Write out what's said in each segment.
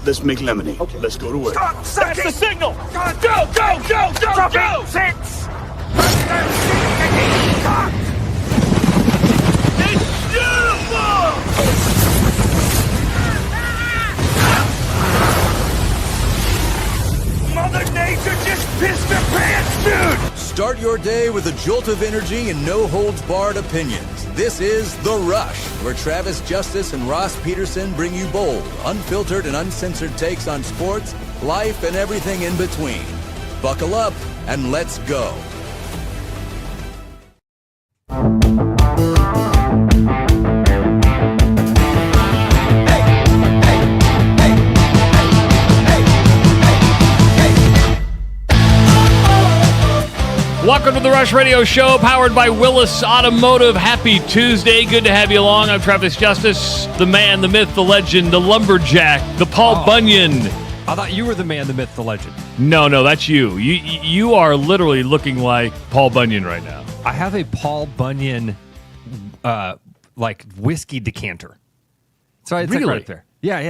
let's make lemonade. Okay. Let's go to work. Stop! That's the signal! Go! Go! 6! It's beautiful! Mother Nature just pissed her pants, dude! Start your day with a jolt of energy and no-holds-barred opinions. This is The Rush, where Travis Justice and Ross Peterson bring you bold, unfiltered, and uncensored takes on sports, life, and everything in between. Buckle up and let's go. Welcome to the Rush Radio Show, powered by Willis Automotive. Happy Tuesday. Good to have you along. I'm Travis Justice, the man, the myth, the legend, the lumberjack, the Paul Bunyan. I thought you were the man, the myth, the legend. No, that's you. You are literally looking like Paul Bunyan right now. I have a Paul Bunyan, like whiskey decanter. So it's really? like right there. Yeah.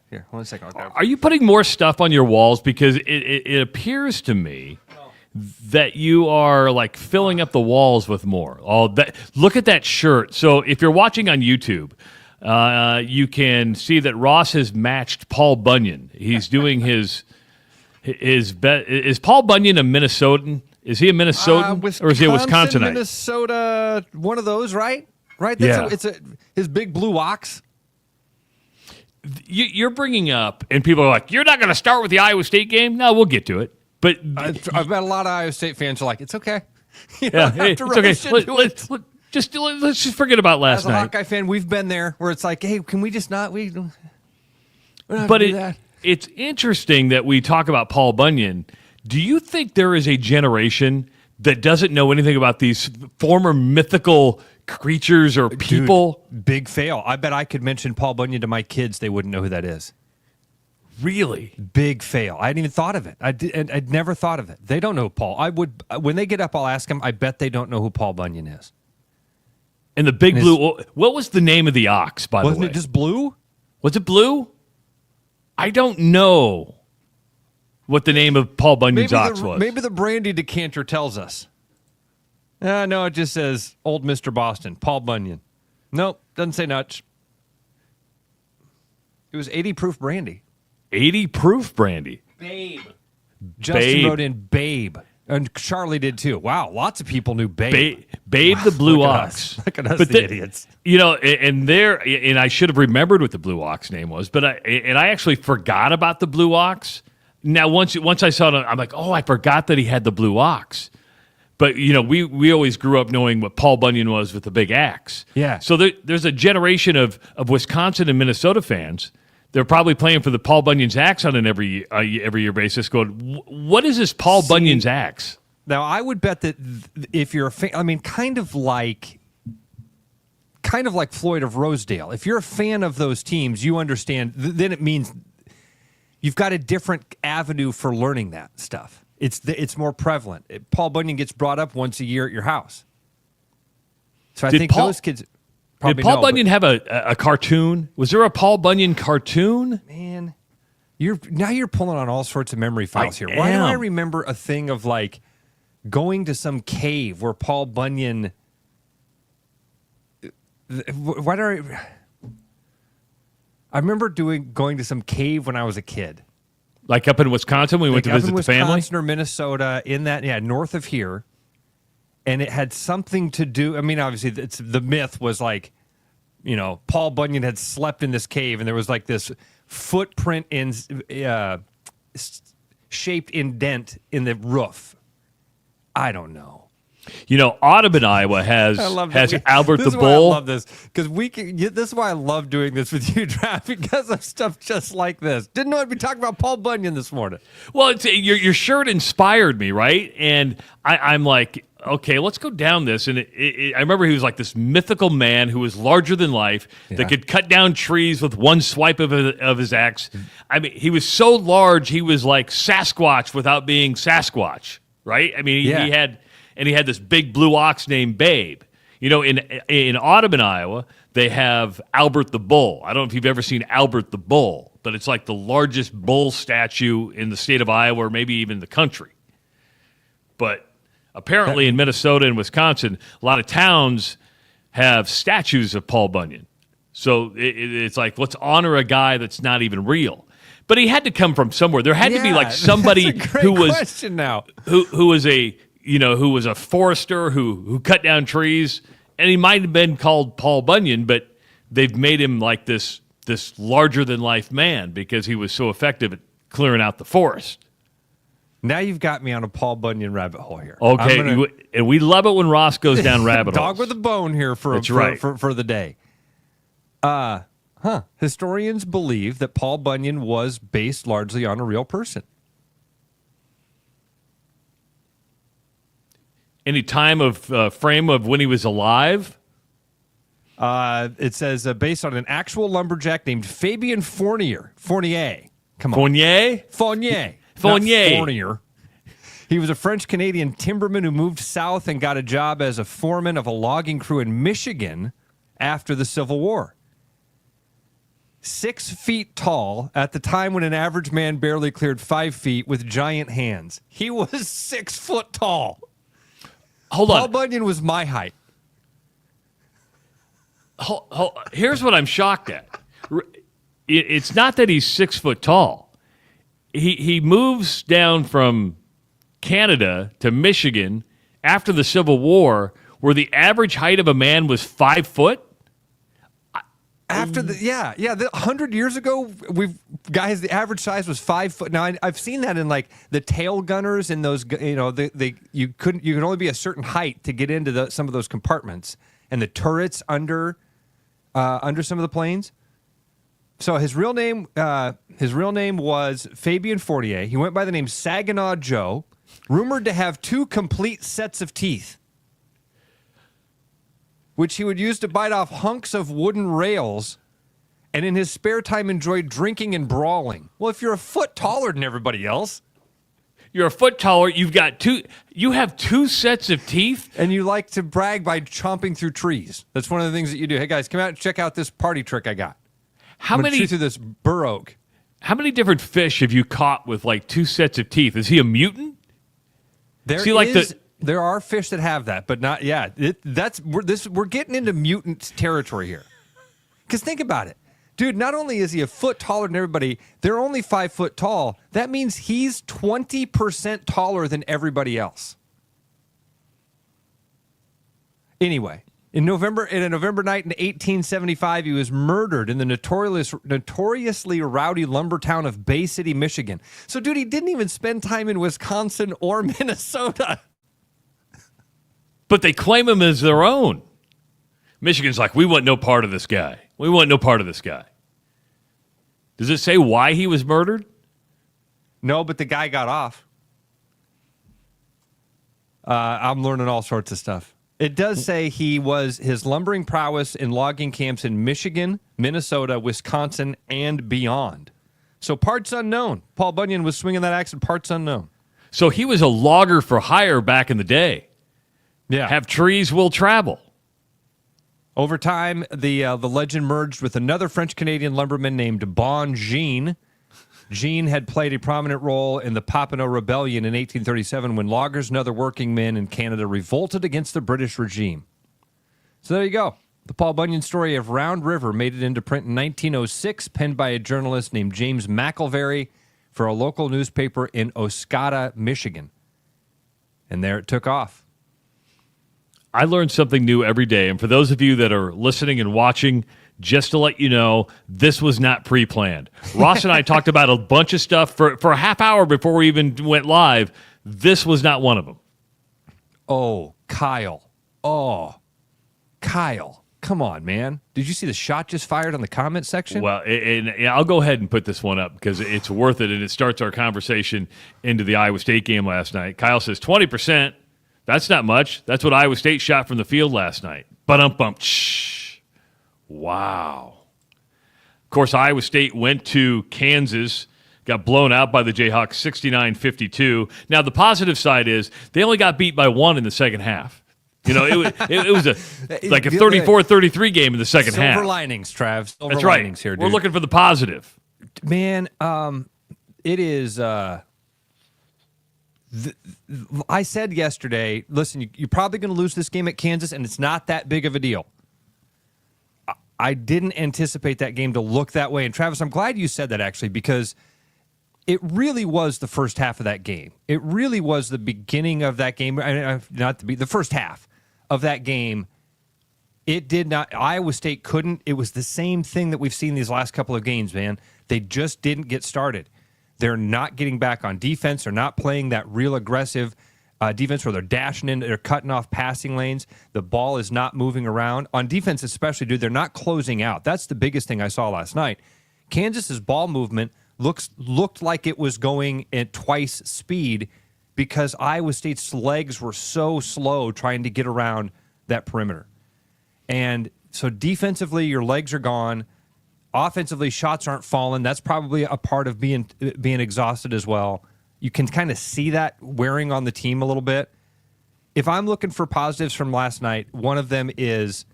Here, hold on a second. Are you putting more stuff on your walls? Because it appears to me that you are like filling up the walls with more. Look at that shirt. So if you're watching on YouTube, you can see that Ross has matched Paul Bunyan. He's doing his bet. Is Paul Bunyan a Minnesotan? Is he a Minnesotan or is he a Wisconsinite? Minnesota, one of those, right? Right. That's his big blue ox. You're bringing up, and people are like, "You're not going to start with the Iowa State game." No, we'll get to it. But I've met a lot of Iowa State fans who are like, it's okay. It's okay. Let's just forget about last night. As a Hawkeye fan, we've been there where it's like, hey, can we just not? We don't but do that. It's interesting that we talk about Paul Bunyan. Do you think there is a generation that doesn't know anything about these former mythical creatures or people? Dude, big fail. I bet I could mention Paul Bunyan to my kids. They wouldn't know who that is. Really? Big fail. I hadn't even thought of it. I'd never thought of it. They don't know Paul. I would, when they get up, I'll ask them. I bet they don't know who Paul Bunyan is. And the big blue, what was the name of the ox, by the way? Wasn't it just blue? Was it blue? I don't know what the name of Paul Bunyan's ox was. Maybe the brandy decanter tells us. No, it just says Old Mr. Boston, Paul Bunyan. Nope, doesn't say much. It was 80 proof brandy. 80 proof brandy. Babe. Justin wrote in Babe. And Charlie did too. Wow, lots of people knew Babe. Babe the Blue Ox. Look at us, the idiots. You know, and I should have remembered what the Blue Ox name was, but I actually forgot about the Blue Ox. Now, once I saw it, I'm like, oh, I forgot that he had the Blue Ox. But, you know, we always grew up knowing what Paul Bunyan was with the big axe. Yeah. So there's a generation of Wisconsin and Minnesota fans. They're probably playing for the Paul Bunyan's axe on an every year basis. Going, what is this Paul Bunyan's axe? Now, I would bet that if you're a fan, I mean, kind of like Floyd of Rosedale. If you're a fan of those teams, you understand. Then it means you've got a different avenue for learning that stuff. It's more prevalent. Paul Bunyan gets brought up once a year at your house. So I think those kids. Did Paul Bunyan have a cartoon? Was there a Paul Bunyan cartoon? Man, you're pulling on all sorts of memory files here. Why do I remember a thing of like going to some cave where Paul Bunyan? Why do I remember going to some cave when I was a kid? Like up in Wisconsin, we went to visit the family? Wisconsin or Minnesota, north of here. And it had something to do, I mean, obviously, the myth was like, you know, Paul Bunyan had slept in this cave, and there was like this footprint shaped indent in the roof. I don't know. You know, Audubon, Iowa has Albert the Bull. This is why I love this, because this is why I love doing this with you, Trav, because of stuff just like this. Didn't know I'd be talking about Paul Bunyan this morning. Well, your shirt inspired me, right? And I'm like, okay, let's go down this. And I remember he was like this mythical man who was larger than life, that could cut down trees with one swipe of his axe. I mean, he was so large, he was like Sasquatch without being Sasquatch, right? I mean, he had this big blue ox named Babe. You know, in Audubon, Iowa, they have Albert the Bull. I don't know if you've ever seen Albert the Bull, but it's like the largest bull statue in the state of Iowa or maybe even the country. But apparently in Minnesota and Wisconsin, a lot of towns have statues of Paul Bunyan. So it's like, let's honor a guy that's not even real. But he had to come from somewhere. There had to be like somebody who was who was a forester who cut down trees, and he might have been called Paul Bunyan, but they've made him like this larger than life man because he was so effective at clearing out the forest. Now you've got me on a Paul Bunyan rabbit hole here. Okay, and we love it when Ross goes down rabbit holes. Dog with a bone here for the day. Historians believe that Paul Bunyan was based largely on a real person. Any time of frame of when he was alive? It says based on an actual lumberjack named Fabien Fournier. Come on. Fournier. Fournier. He was a French-Canadian timberman who moved south and got a job as a foreman of a logging crew in Michigan after the Civil War. 6 feet tall at the time when an average man barely cleared 5 feet with giant hands. He was 6 foot tall. Hold on. Paul Bunyan was my height. Here's what I'm shocked at. It's not that he's 6 foot tall. He moves down from Canada to Michigan after the Civil War, where the average height of a man was 5 foot. After 100 years ago, the average size was 5 foot. Now I've seen that in like the tail gunners in those, you could only be a certain height to get into some of those compartments and the turrets under some of the planes. So his real name was Fabien Fournier. He went by the name Saginaw Joe, rumored to have 2 complete sets of teeth, which he would use to bite off hunks of wooden rails, and in his spare time enjoyed drinking and brawling. Well, if you're a foot taller than everybody else, you're a foot taller. You have 2 sets of teeth, and you like to brag by chomping through trees. That's one of the things that you do. Hey guys, come out and check out this party trick I got. How many chew through this bur oak? How many different fish have you caught with like 2 sets of teeth? Is he a mutant? There are fish that have that, but not. Yeah, we're getting into mutant territory here. Because think about it, dude. Not only is he a foot taller than everybody, they're only 5 foot tall. That means he's 20% taller than everybody else. Anyway, in a November night in 1875, he was murdered in the notoriously rowdy lumber town of Bay City, Michigan. So, dude, he didn't even spend time in Wisconsin or Minnesota. But they claim him as their own. Michigan's like, we want no part of this guy. We want no part of this guy. Does it say why he was murdered? No, but the guy got off. I'm learning all sorts of stuff. It does say his lumbering prowess in logging camps in Michigan, Minnesota, Wisconsin, and beyond. So parts unknown. Paul Bunyan was swinging that axe in parts unknown. So he was a logger for hire back in the day. Yeah. Have trees will travel. Over time, the legend merged with another French-Canadian lumberman named Bon Jean. Jean had played a prominent role in the Papineau Rebellion in 1837 when loggers and other working men in Canada revolted against the British regime. So there you go. The Paul Bunyan story of Round River made it into print in 1906, penned by a journalist named James McElvary for a local newspaper in Oscoda, Michigan. And there it took off. I learn something new every day. And for those of you that are listening and watching, just to let you know, this was not pre-planned. Ross and I talked about a bunch of stuff for a half hour before we even went live. This was not one of them. Oh, Kyle. Come on, man. Did you see the shot just fired on the comment section? Well, and I'll go ahead and put this one up because it's worth it, and it starts our conversation into the Iowa State game last night. Kyle says 20%. That's not much. That's what Iowa State shot from the field last night. Ba-dum-bum. Shh. Wow. Of course, Iowa State went to Kansas, got blown out by the Jayhawks 69-52. Now, the positive side is they only got beat by 1 in the second half. You know, it was a 34-33 game in the second half. Silver linings, Trav. Silver That's linings right. here, dude. We're looking for the positive. Man, it is. I said yesterday, listen, you're probably going to lose this game at Kansas, and it's not that big of a deal. I didn't anticipate that game to look that way. And Travis, I'm glad you said that, actually, because it really was the first half of that game. It really was the beginning of that game. The first half of that game. It did not. Iowa State couldn't. It was the same thing that we've seen these last couple of games, man. They just didn't get started. They're not getting back on defense. They're not playing that real aggressive defense where they're dashing in, they're cutting off passing lanes. The ball is not moving around. On defense especially, dude, they're not closing out. That's the biggest thing I saw last night. Kansas's ball movement looked like it was going at twice speed because Iowa State's legs were so slow trying to get around that perimeter. And so defensively, your legs are gone. Offensively, shots aren't falling. That's probably a part of being exhausted as well. You can kind of see that wearing on the team a little bit. If I'm looking for positives from last night, one of them is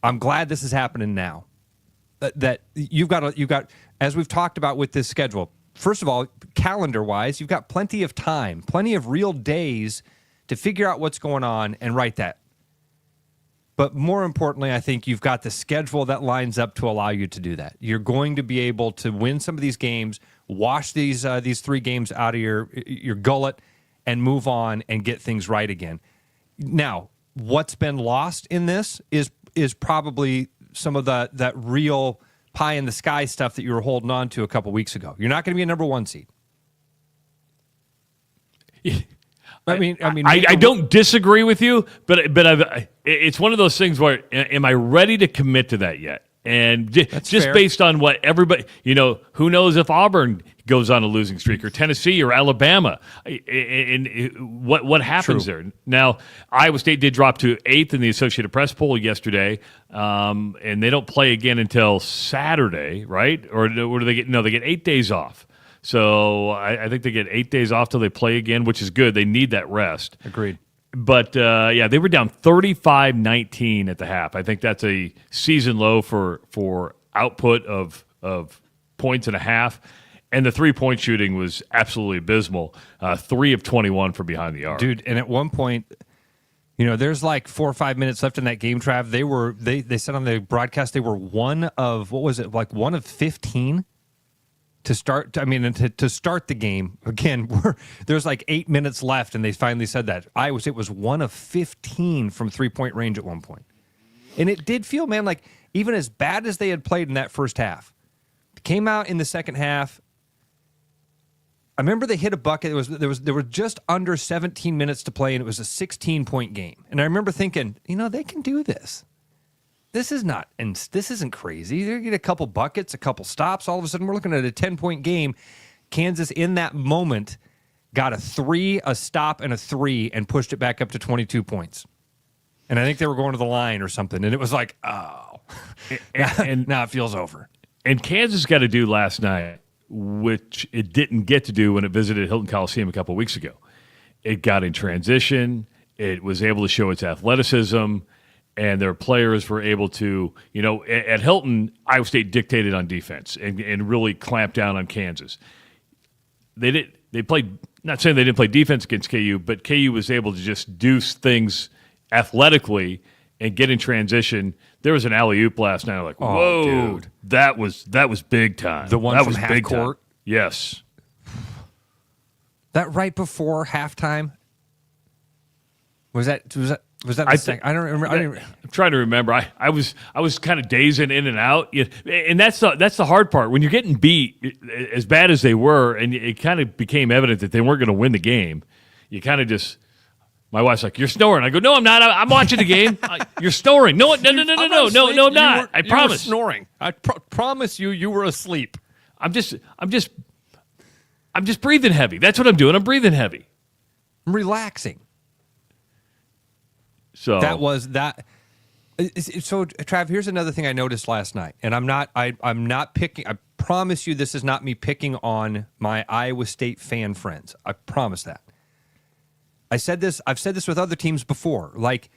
I'm glad this is happening now. That you've got, as we've talked about with this schedule, first of all, calendar-wise, you've got plenty of time, plenty of real days to figure out what's going on and write that. But more importantly, I think you've got the schedule that lines up to allow you to do that. You're going to be able to win some of these games, wash these 3 games out of your gullet, and move on and get things right again. Now, what's been lost in this is probably some of that real pie in the sky stuff that you were holding on to a couple weeks ago. You're not going to be a number 1 seed. I don't disagree with you, but it's one of those things where am I ready to commit to that yet? And just fair. Based on what everybody, who knows if Auburn goes on a losing streak or Tennessee or Alabama, and what happens there? Now, Iowa State did drop to 8th in the Associated Press poll yesterday, and they don't play again until Saturday, right? Or do they get? No, they get 8 days off. So I think they get 8 days off till they play again, which is good. They need that rest. Agreed. But, they were down 35-19 at the half. I think that's a season low for output of points and a half. And the three-point shooting was absolutely abysmal. 3 of 21 from behind the arc. Dude, and at one point, there's like 4 or 5 minutes left in that game, Trav. They said on the broadcast they were one of 15? To start the game again, there's like 8 minutes left, and they finally said that Iowa State was 1 of 15 from 3-point range at one point, and it did feel, man, like even as bad as they had played in that first half, came out in the second half. I remember they hit a bucket. There were just under 17 minutes to play, and it was a 16-point game. And I remember thinking, they can do this. This isn't crazy. They get a couple buckets, a couple stops. All of a sudden, we're looking at a 10-point game. Kansas, in that moment, got a 3, a stop, and a 3, and pushed it back up to 22 points. And I think they were going to the line or something. And it was like, oh, and now it feels over. And Kansas got to do last night, which it didn't get to do when it visited Hilton Coliseum a couple weeks ago. It got in transition. It was able to show its athleticism. And their players were able to, at Hilton, Iowa State dictated on defense and really clamped down on Kansas. They played, not saying they didn't play defense against KU, but KU was able to just do things athletically and get in transition. There was an alley-oop last night. I'm like, whoa, dude. That was big time. The one that from was half big court? Time. Yes. That right before halftime? Was that the second? I don't remember. I'm trying to remember. I was kind of dazing in and out, and that's the hard part when you're getting beat as bad as they were, and it kind of became evident that they weren't going to win the game. You kind of just. My wife's like, "You're snoring." I go, "No, I'm not. I'm watching the game." You're snoring. No, I'm not. I promise. You were snoring. I promise you were asleep. I'm just breathing heavy. That's what I'm doing. I'm breathing heavy. I'm relaxing. So that was that. So, Trav, here's another thing I noticed last night, and I'm not picking. I promise you, this is not me picking on my Iowa State fan friends. I promise that. I've said this with other teams before. Like,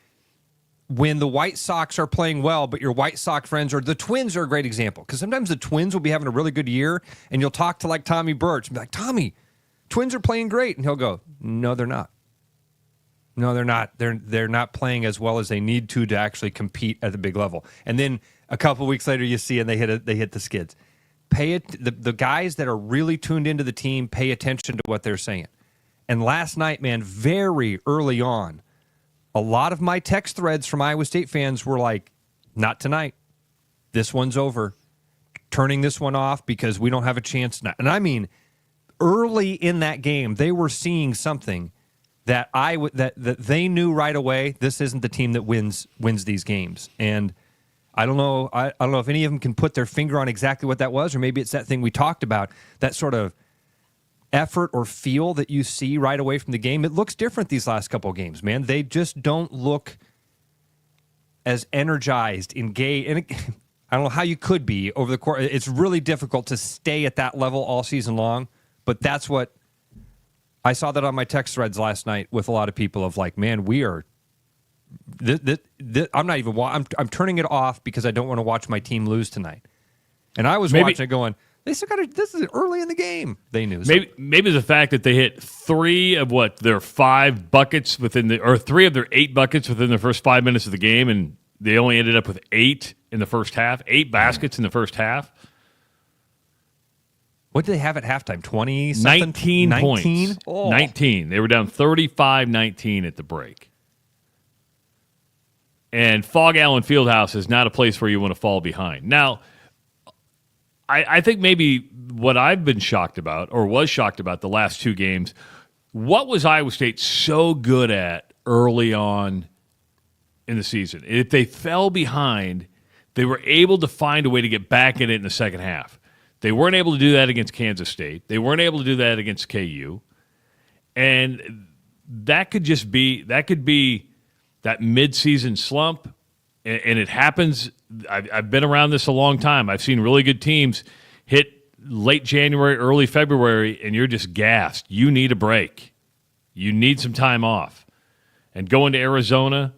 when the White Sox are playing well, but your White Sox friends, or the Twins are a great example, because sometimes the Twins will be having a really good year, and you'll talk to like Tommy Birch and be like, Tommy, Twins are playing great. And he'll go, no, they're not. No, they're not. They're not playing as well as they need to actually compete at the big level. And then a couple of weeks later, you see, and they hit the skids. The guys that are really tuned into the team pay attention to what they're saying. And last night, man, very early on, a lot of my text threads from Iowa State fans were like, not tonight. This one's over. Turning this one off because we don't have a chance tonight. And I mean, early in that game, they were seeing something that that they knew right away. This isn't the team that wins these games. And I don't know. I don't know if any of them can put their finger on exactly what that was, or maybe it's that thing we talked about, that sort of effort or feel that you see right away from the game. It looks different these last couple of games, man. They just don't look as energized, engaged. And I don't know how you could be over the course. It's really difficult to stay at that level all season long, but that's what I saw that on my text threads last night with a lot of people of like, man, we are. I'm not even. I'm turning it off because I don't want to watch my team lose tonight. And I was watching it going, they still got to. This is early in the game. They knew. Maybe the fact that they hit 3 of their 5 buckets or 3 of their 8 buckets within the first 5 minutes of the game, and they only ended up with 8 in the first half. 8 baskets in the first half. What did they have at halftime? 20 something? 19 points. Oh. 19. They were down 35-19 at the break. And Fog Allen Fieldhouse is not a place where you want to fall behind. Now, I think maybe what I've been shocked about, or was shocked about the last 2 games, what was Iowa State so good at early on in the season? If they fell behind, they were able to find a way to get back in it in the second half. They weren't able to do that against Kansas State. They weren't able to do that against KU. And that could be that midseason slump, and it happens. I've been around this a long time. I've seen really good teams hit late January, early February, and you're just gassed. You need a break. You need some time off. And going to Arizona,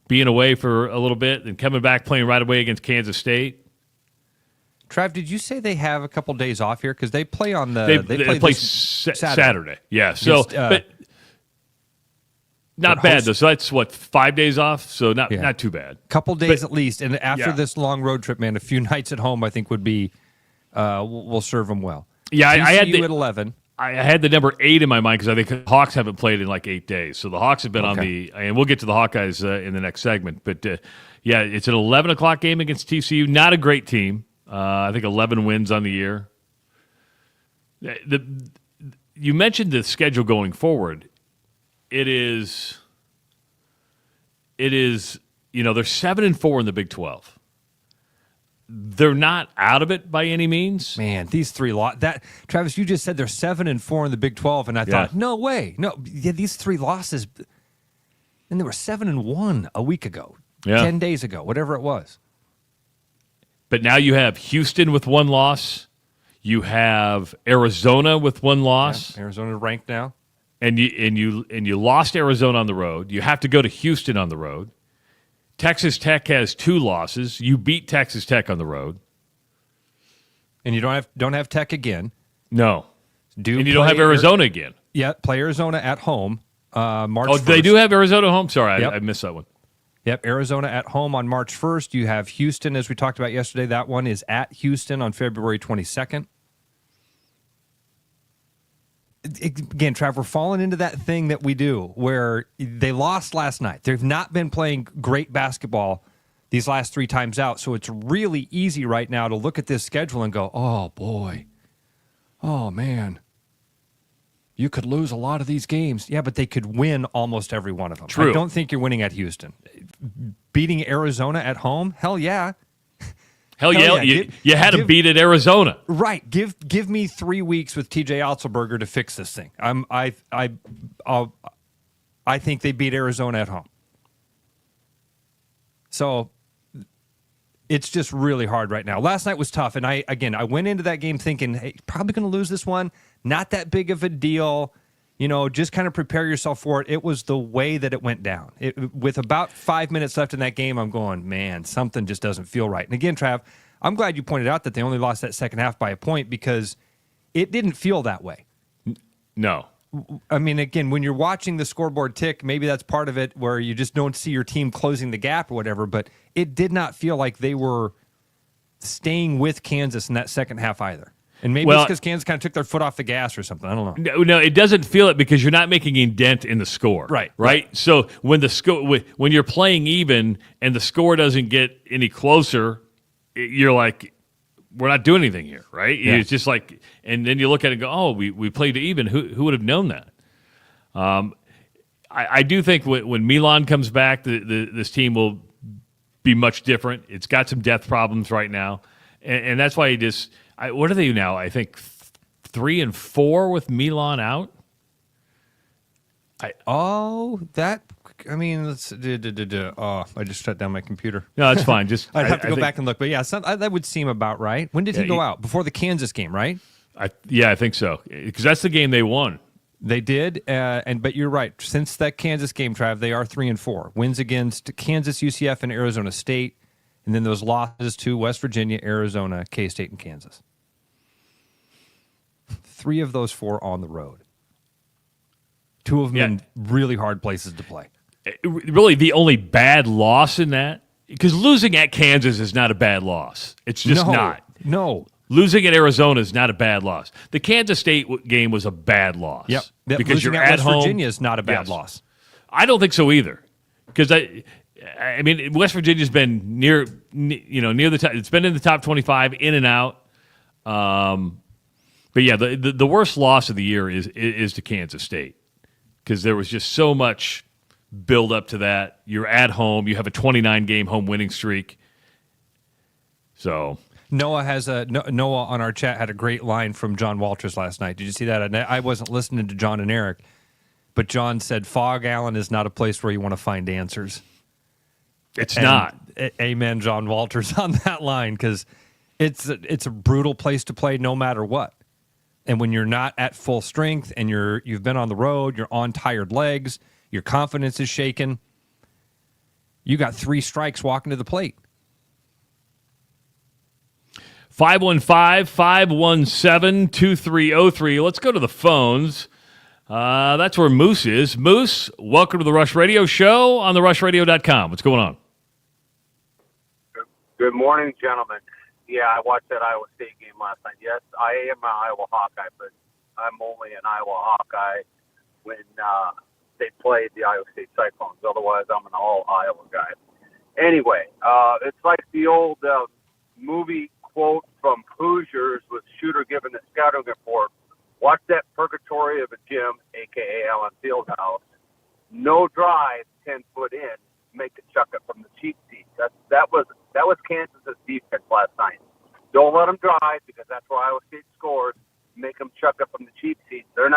being away for a little bit, and coming back playing right away against Kansas State. Trav, did you say they have a couple days off here? Because they play on they play Saturday. Yeah, so but not bad though. So that's 5 days off. So not too bad. Couple days at least, and after this long road trip, man, a few nights at home I think would be will serve them well. Yeah, I had at 11. I had the number 8 in my mind because I think the Hawks haven't played in like 8 days. So the Hawks have been on and we'll get to the Hawkeyes in the next segment. But it's an 11 o'clock game against TCU. Not a great team. I think 11 wins on the year. You mentioned the schedule going forward. It is. They're 7-4 in the Big 12. They're not out of it by any means. Man, these 3 Travis, you just said they're 7-4 in the Big 12, and I thought, no way, no. Yeah, these 3 losses, and they were 7-1 a week ago, 10 days ago, whatever it was. But now you have Houston with 1 loss. You have Arizona with 1 loss. Yeah, Arizona ranked now. And you lost Arizona on the road. You have to go to Houston on the road. Texas Tech has 2 losses. You beat Texas Tech on the road. And you don't have Tech again. No. And you don't have Arizona again. Yeah, play Arizona at home March 1st. They do have Arizona home? Sorry, I missed that one. Yep, Arizona at home on March 1st. You have Houston, as we talked about yesterday. That one is at Houston on February 22nd. Again, Trav, we're falling into that thing that we do where they lost last night. They've not been playing great basketball these last 3 times out, so it's really easy right now to look at this schedule and go, oh, boy. Oh, man. You could lose a lot of these games. Yeah, but they could win almost every one of them. True. I don't think you're winning at Houston. Beating Arizona at home? Hell yeah. Hell yeah. You had to beat at Arizona. Right. Give me 3 weeks with TJ Otzelberger to fix this thing. I think they beat Arizona at home. So it's just really hard right now. Last night was tough, and I went into that game thinking, hey, probably going to lose this one. Not that big of a deal. just kind of prepare yourself for it. It was the way that it went down. With about 5 minutes left in that game, I'm going, man, something just doesn't feel right. And again, Trav, I'm glad you pointed out that they only lost that second half by a point because it didn't feel that way. No. I mean, again, when you're watching the scoreboard tick, maybe that's part of it where you just don't see your team closing the gap or whatever, but it did not feel like they were staying with Kansas in that second half either. And maybe it's because Kansas kind of took their foot off the gas or something. I don't know. No, it doesn't feel it because you're not making a dent in the score. Right. So when when you're playing even and the score doesn't get any closer, you're like, we're not doing anything here, right? Yeah. It's just like, and then you look at it and go, oh, we played even. Who would have known that? I do think when Milan comes back, this team will be much different. It's got some depth problems right now, and that's why what are they now? I think 3-4 with Milan out. I just shut down my computer. No, it's fine. Just I'd have to go back and look. But yeah, that would seem about right. When did he go out? Before the Kansas game, right? I think so. Because that's the game they won. They did, but you're right. Since that Kansas game, Trav, they are 3-4. Wins against Kansas, UCF, and Arizona State, and then those losses to West Virginia, Arizona, K-State, and Kansas. 3 of those 4 on the road. 2 of them in really hard places to play. Really, the only bad loss in that, because losing at Kansas is not a bad loss. It's just not. No. Losing at Arizona is not a bad loss. The Kansas State game was a bad loss. Yep. Because losing you're at at West home. Virginia is not a bad loss. I don't think so either. Because I mean, West Virginia's been near the top. It's been in the top 25, in and out. But yeah, the worst loss of the year is to Kansas State because there was just so much build up to that. You're at home. You have a 29-game home winning streak. So Noah on our chat had a great line from John Walters last night. Did you see that? And I wasn't listening to John and Eric, but John said Fog Allen is not a place where you want to find answers. It's not. Amen, John Walters, on that line, because it's a brutal place to play no matter what. And when you're not at full strength and you've been on the road, you're on tired legs, your confidence is shaken, you got 3 strikes walking to the plate. 515-517-2303. Let's go to the phones. That's where Moose is. Moose, welcome to the Rush Radio Show on therushradio.com. What's going on? Good morning, gentlemen. Yeah, I watched that Iowa State game last night. Yes, I am an Iowa Hawkeye, but I'm only an Iowa Hawkeye when they played the Iowa State Cyclones. Otherwise, I'm an all-Iowa guy. Anyway, it's like the old movie quote from Hoosiers with Shooter giving the scouting report. Watch that purgatory of a gym, a.k.a. Allen Fieldhouse. No drive, 10 foot in, make it chuck it from the cheap seat. That was Kansas's defense last night. Don't let them drive because that's where Iowa State scores. Make them chuck it from the cheap seat. They've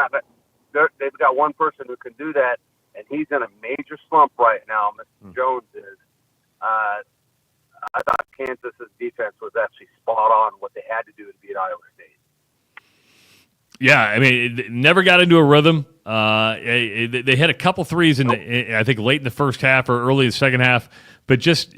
got one person who can do that, and he's in a major slump right now. Mr. Jones is. I thought Kansas's defense was actually spot on what they had to do to beat Iowa State. Yeah, I mean, it never got into a rhythm. They had a couple threes I think late in the first half or early in the second half, but just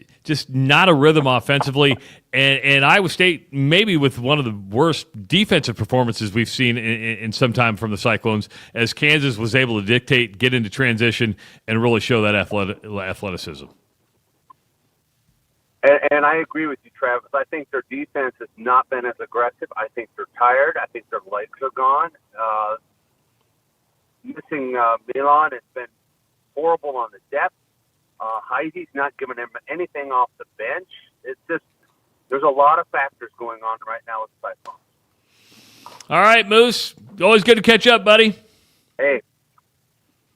not a rhythm offensively. And Iowa State maybe with one of the worst defensive performances we've seen in some time from the Cyclones, as Kansas was able to dictate, get into transition, and really show that athleticism. And I agree with you, Travis. I think their defense has not been as aggressive. I think they're tired. I think their legs are gone. Missing Milan has been horrible on the depth. Heidi's not giving him anything off the bench. It's just there's a lot of factors going on right now with the Cyclones. All right, Moose. Always good to catch up, buddy. Hey.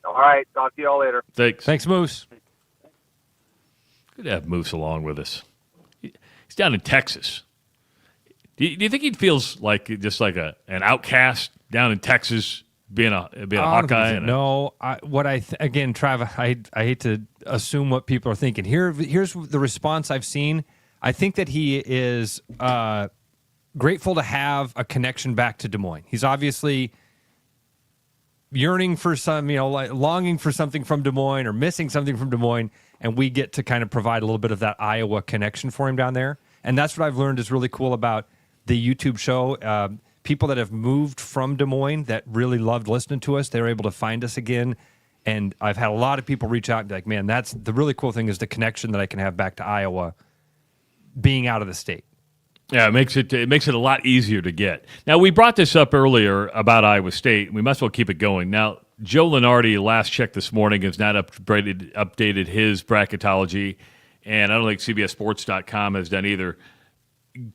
All right. Talk to you all later. Thanks, Moose. Good to have Moose along with us. He's down in Texas. Do you think he feels like just like an outcast down in Texas, being a Hawkeye? Again, Trav, I hate to assume what people are thinking. Here's the response I've seen. I think that he is grateful to have a connection back to Des Moines. He's obviously yearning for some, like longing for something from Des Moines or missing something from Des Moines, and we get to kind of provide a little bit of that Iowa connection for him down there. And that's what I've learned is really cool about the YouTube show. People that have moved from Des Moines that really loved listening to us, they were able to find us again. And I've had a lot of people reach out and be like, man, that's the really cool thing is the connection that I can have back to Iowa being out of the state. Yeah, it makes it a lot easier to get. Now, we brought this up earlier about Iowa State. We might as well keep it going. Now, Joe Lunardi, last check this morning, has not updated his bracketology, and I don't think CBSSports.com has done either.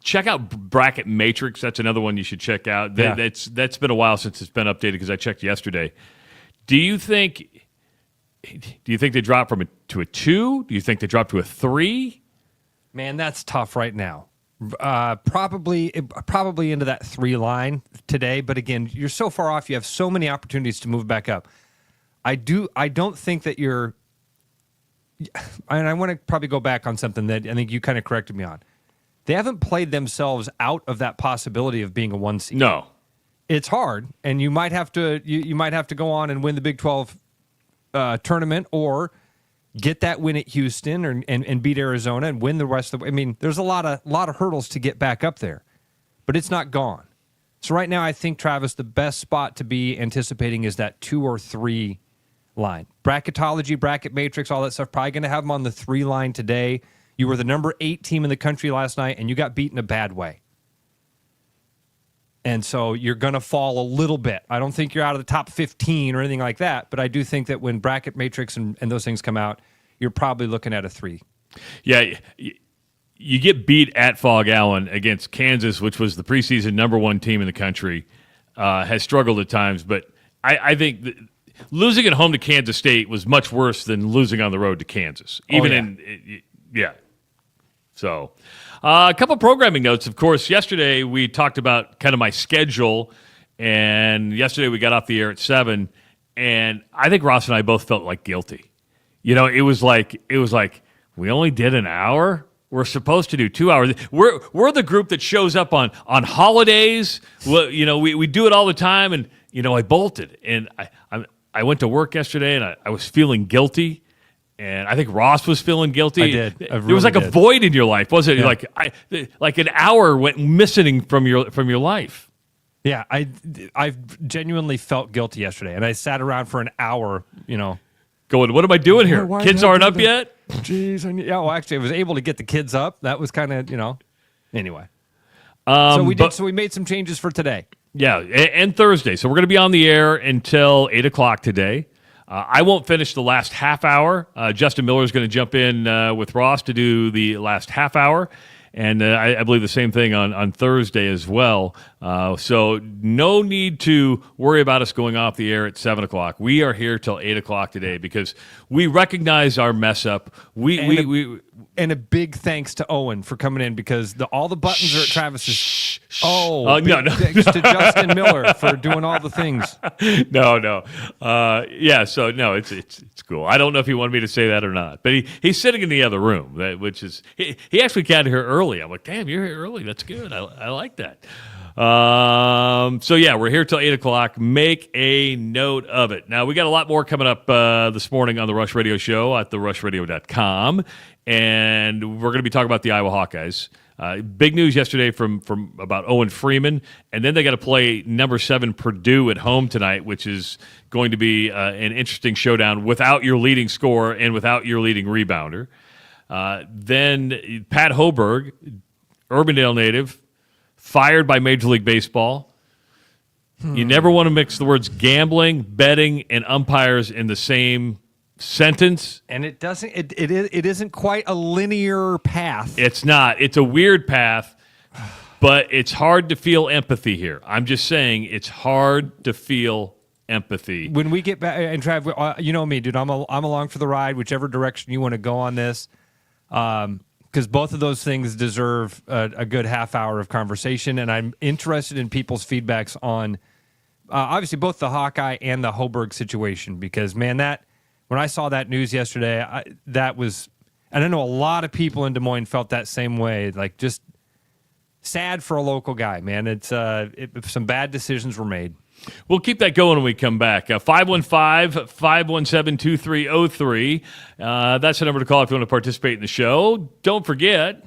Check out Bracket Matrix. That's another one you should check out. Yeah. That's been a while since it's been updated because I checked yesterday. Do you think they drop to a 2? Do you think they drop to a 3? Man, that's tough right now. Probably into that 3 line today, but again, you're so far off. You have so many opportunities to move back up. I don't think that you're. And I want to probably go back on something that I think you kind of corrected me on. They haven't played themselves out of that possibility of being a 1 seed. No, it's hard, and you might have to. You might have to go on and win the Big 12 tournament, or get that win at Houston and beat Arizona and win the rest of the way. I mean, there's a lot of hurdles to get back up there, but it's not gone. So right now, I think, Travis, the best spot to be anticipating is that 2 or 3 line. Bracketology, bracket matrix, all that stuff, probably going to have them on the 3 line today. You were the number 8 team in the country last night, and you got beat in a bad way. And so you're going to fall a little bit. I don't think you're out of the top 15 or anything like that, but I do think that when bracket matrix and those things come out, you're probably looking at a 3. Yeah, you get beat at Fog Allen against Kansas, which was the preseason number 1 team in the country, has struggled at times, but I think that losing at home to Kansas State was much worse than losing on the road to Kansas. So, a couple programming notes. Of course, yesterday we talked about kind of my schedule, and yesterday we got off the air at 7, and I think Ross and I both felt like guilty. It was like we only did an hour. We're supposed to do 2 hours. We're the group that shows up on holidays. Well, we do it all the time, and I bolted, and I went to work yesterday, and I was feeling guilty. And I think Ross was feeling guilty. I did. There was like a void in your life, wasn't it? Yeah. Like an hour went missing from your life. Yeah, I genuinely felt guilty yesterday, and I sat around for an hour, going, what am I doing here? Why Kids aren't up yet? Jeez. Actually, I was able to get the kids up. That was kind of, anyway. So we made some changes for today. Yeah, and Thursday. So we're going to be on the air until 8 o'clock today. I won't finish the last half hour. Justin Miller is going to jump in with Ross to do the last half hour. And I believe the same thing on Thursday as well. So no need to worry about us going off the air at 7 o'clock. We are here till 8 o'clock today because we recognize our mess up. And a big thanks to Owen for coming in because all the buttons are at Travis's. Thanks to Justin Miller for doing all the things. No. So no, it's cool. I don't know if he wanted me to say that or not, but he's sitting in the other room, which is he actually got here early. I'm like, damn, you're here early. That's good. I like that. So yeah, we're here till 8 o'clock. Make a note of it. Now we got a lot more coming up this morning on the Rush Radio Show at therushladio.com, and we're going to be talking about the Iowa Hawkeyes. Big news yesterday from about Owen Freeman, and then they got to play number 7 Purdue at home tonight, which is going to be an interesting showdown without your leading scorer and without your leading rebounder. Then Pat Hoberg, Urbandale native, fired by Major League Baseball. You never want to mix the words gambling, betting, and umpires in the same sentence. And it doesn't. It isn't quite a linear path. It's not. It's a weird path, but it's hard to feel empathy here. I'm just saying it's hard to feel empathy. When we get back, and Trav, you know me, dude. I'm along for the ride, whichever direction you want to go on this. Because both of those things deserve a good half hour of conversation, and I'm interested in people's feedbacks on obviously both the Hawkeye and the Hoberg situation. Because man, when I saw that news yesterday, and I know a lot of people in Des Moines felt that same way. Like just sad for a local guy, man. It's some bad decisions were made. We'll keep that going when we come back. 515-517-2303. That's the number to call if you want to participate in the show. Don't forget.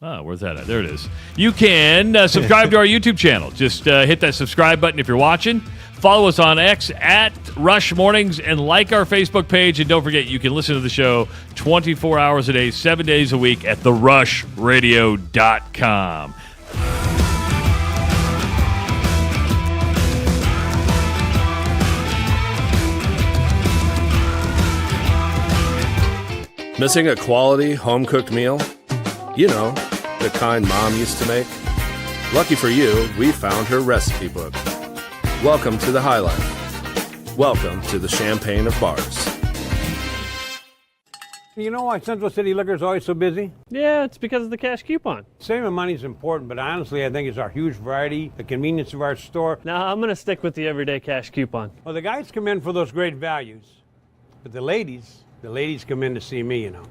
Oh, where's that at? There it is. You can subscribe to our YouTube channel. Just hit that subscribe button if you're watching. Follow us on X at Rush Mornings and like our Facebook page. And don't forget, you can listen to the show 24 hours a day, 7 days a week at therushladio.com. Missing a quality home-cooked meal? You know, the kind Mom used to make? Lucky for you, we found her recipe book. Welcome to the High Life. Welcome to the Champagne of Bars. You know why Central City Liquor is always so busy? Yeah, it's because of the cash coupon. Saving money is important, but honestly, I think it's our huge variety, the convenience of our store. Nah, I'm going to stick with the everyday cash coupon. Well, the guys come in for those great values, but the ladies come in to see me, you know.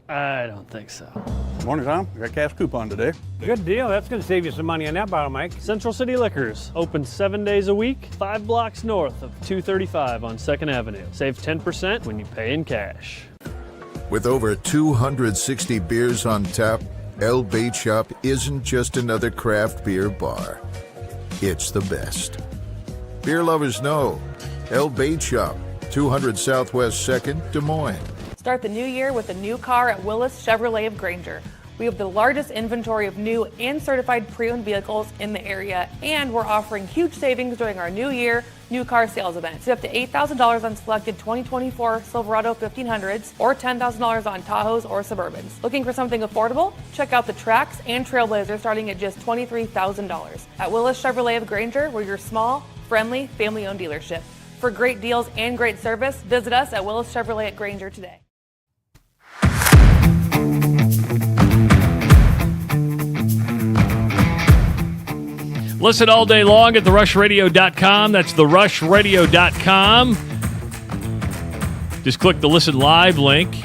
I don't think so. Morning, Tom. I got cash coupon today. Good deal. That's going to save you some money on that bottle, Mike. Central City Liquors, open 7 days a week, 5 blocks north of 235 on 2nd Avenue. Save 10% when you pay in cash. With over 260 beers on tap, El Bait Shop isn't just another craft beer bar. It's the best. Beer lovers know El Bait Shop, 200 Southwest 2nd, Des Moines. Start the new year with a new car at Willis Chevrolet of Granger. We have the largest inventory of new and certified pre-owned vehicles in the area, and we're offering huge savings during our new year new car sales event. Save up to $8,000 on selected 2024 Silverado 1500s or $10,000 on Tahoes or Suburbans. Looking for something affordable? Check out the Trax and Trailblazer starting at just $23,000. At Willis Chevrolet of Granger, we're your small, friendly, family-owned dealership. For great deals and great service, visit us at Willis Chevrolet at Granger today. Listen all day long at therushladio.com. That's therushladio.com. Just click the Listen Live link.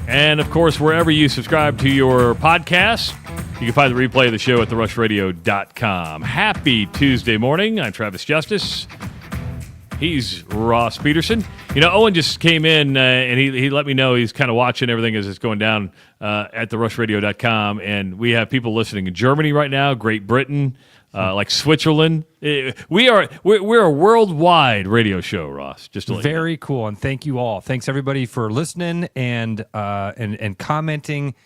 And, of course, wherever you subscribe to your podcasts, you can find the replay of the show at therushladio.com. Happy Tuesday morning. I'm Travis Justice. He's Ross Peterson. You know, Owen just came in and he let me know he's kind of watching everything as it's going down at therushladio.com. And we have people listening in Germany right now, Great Britain, like Switzerland. We're a worldwide radio show, Ross. Just to let you know. Very cool, and thank you all. Thanks everybody for listening and commenting.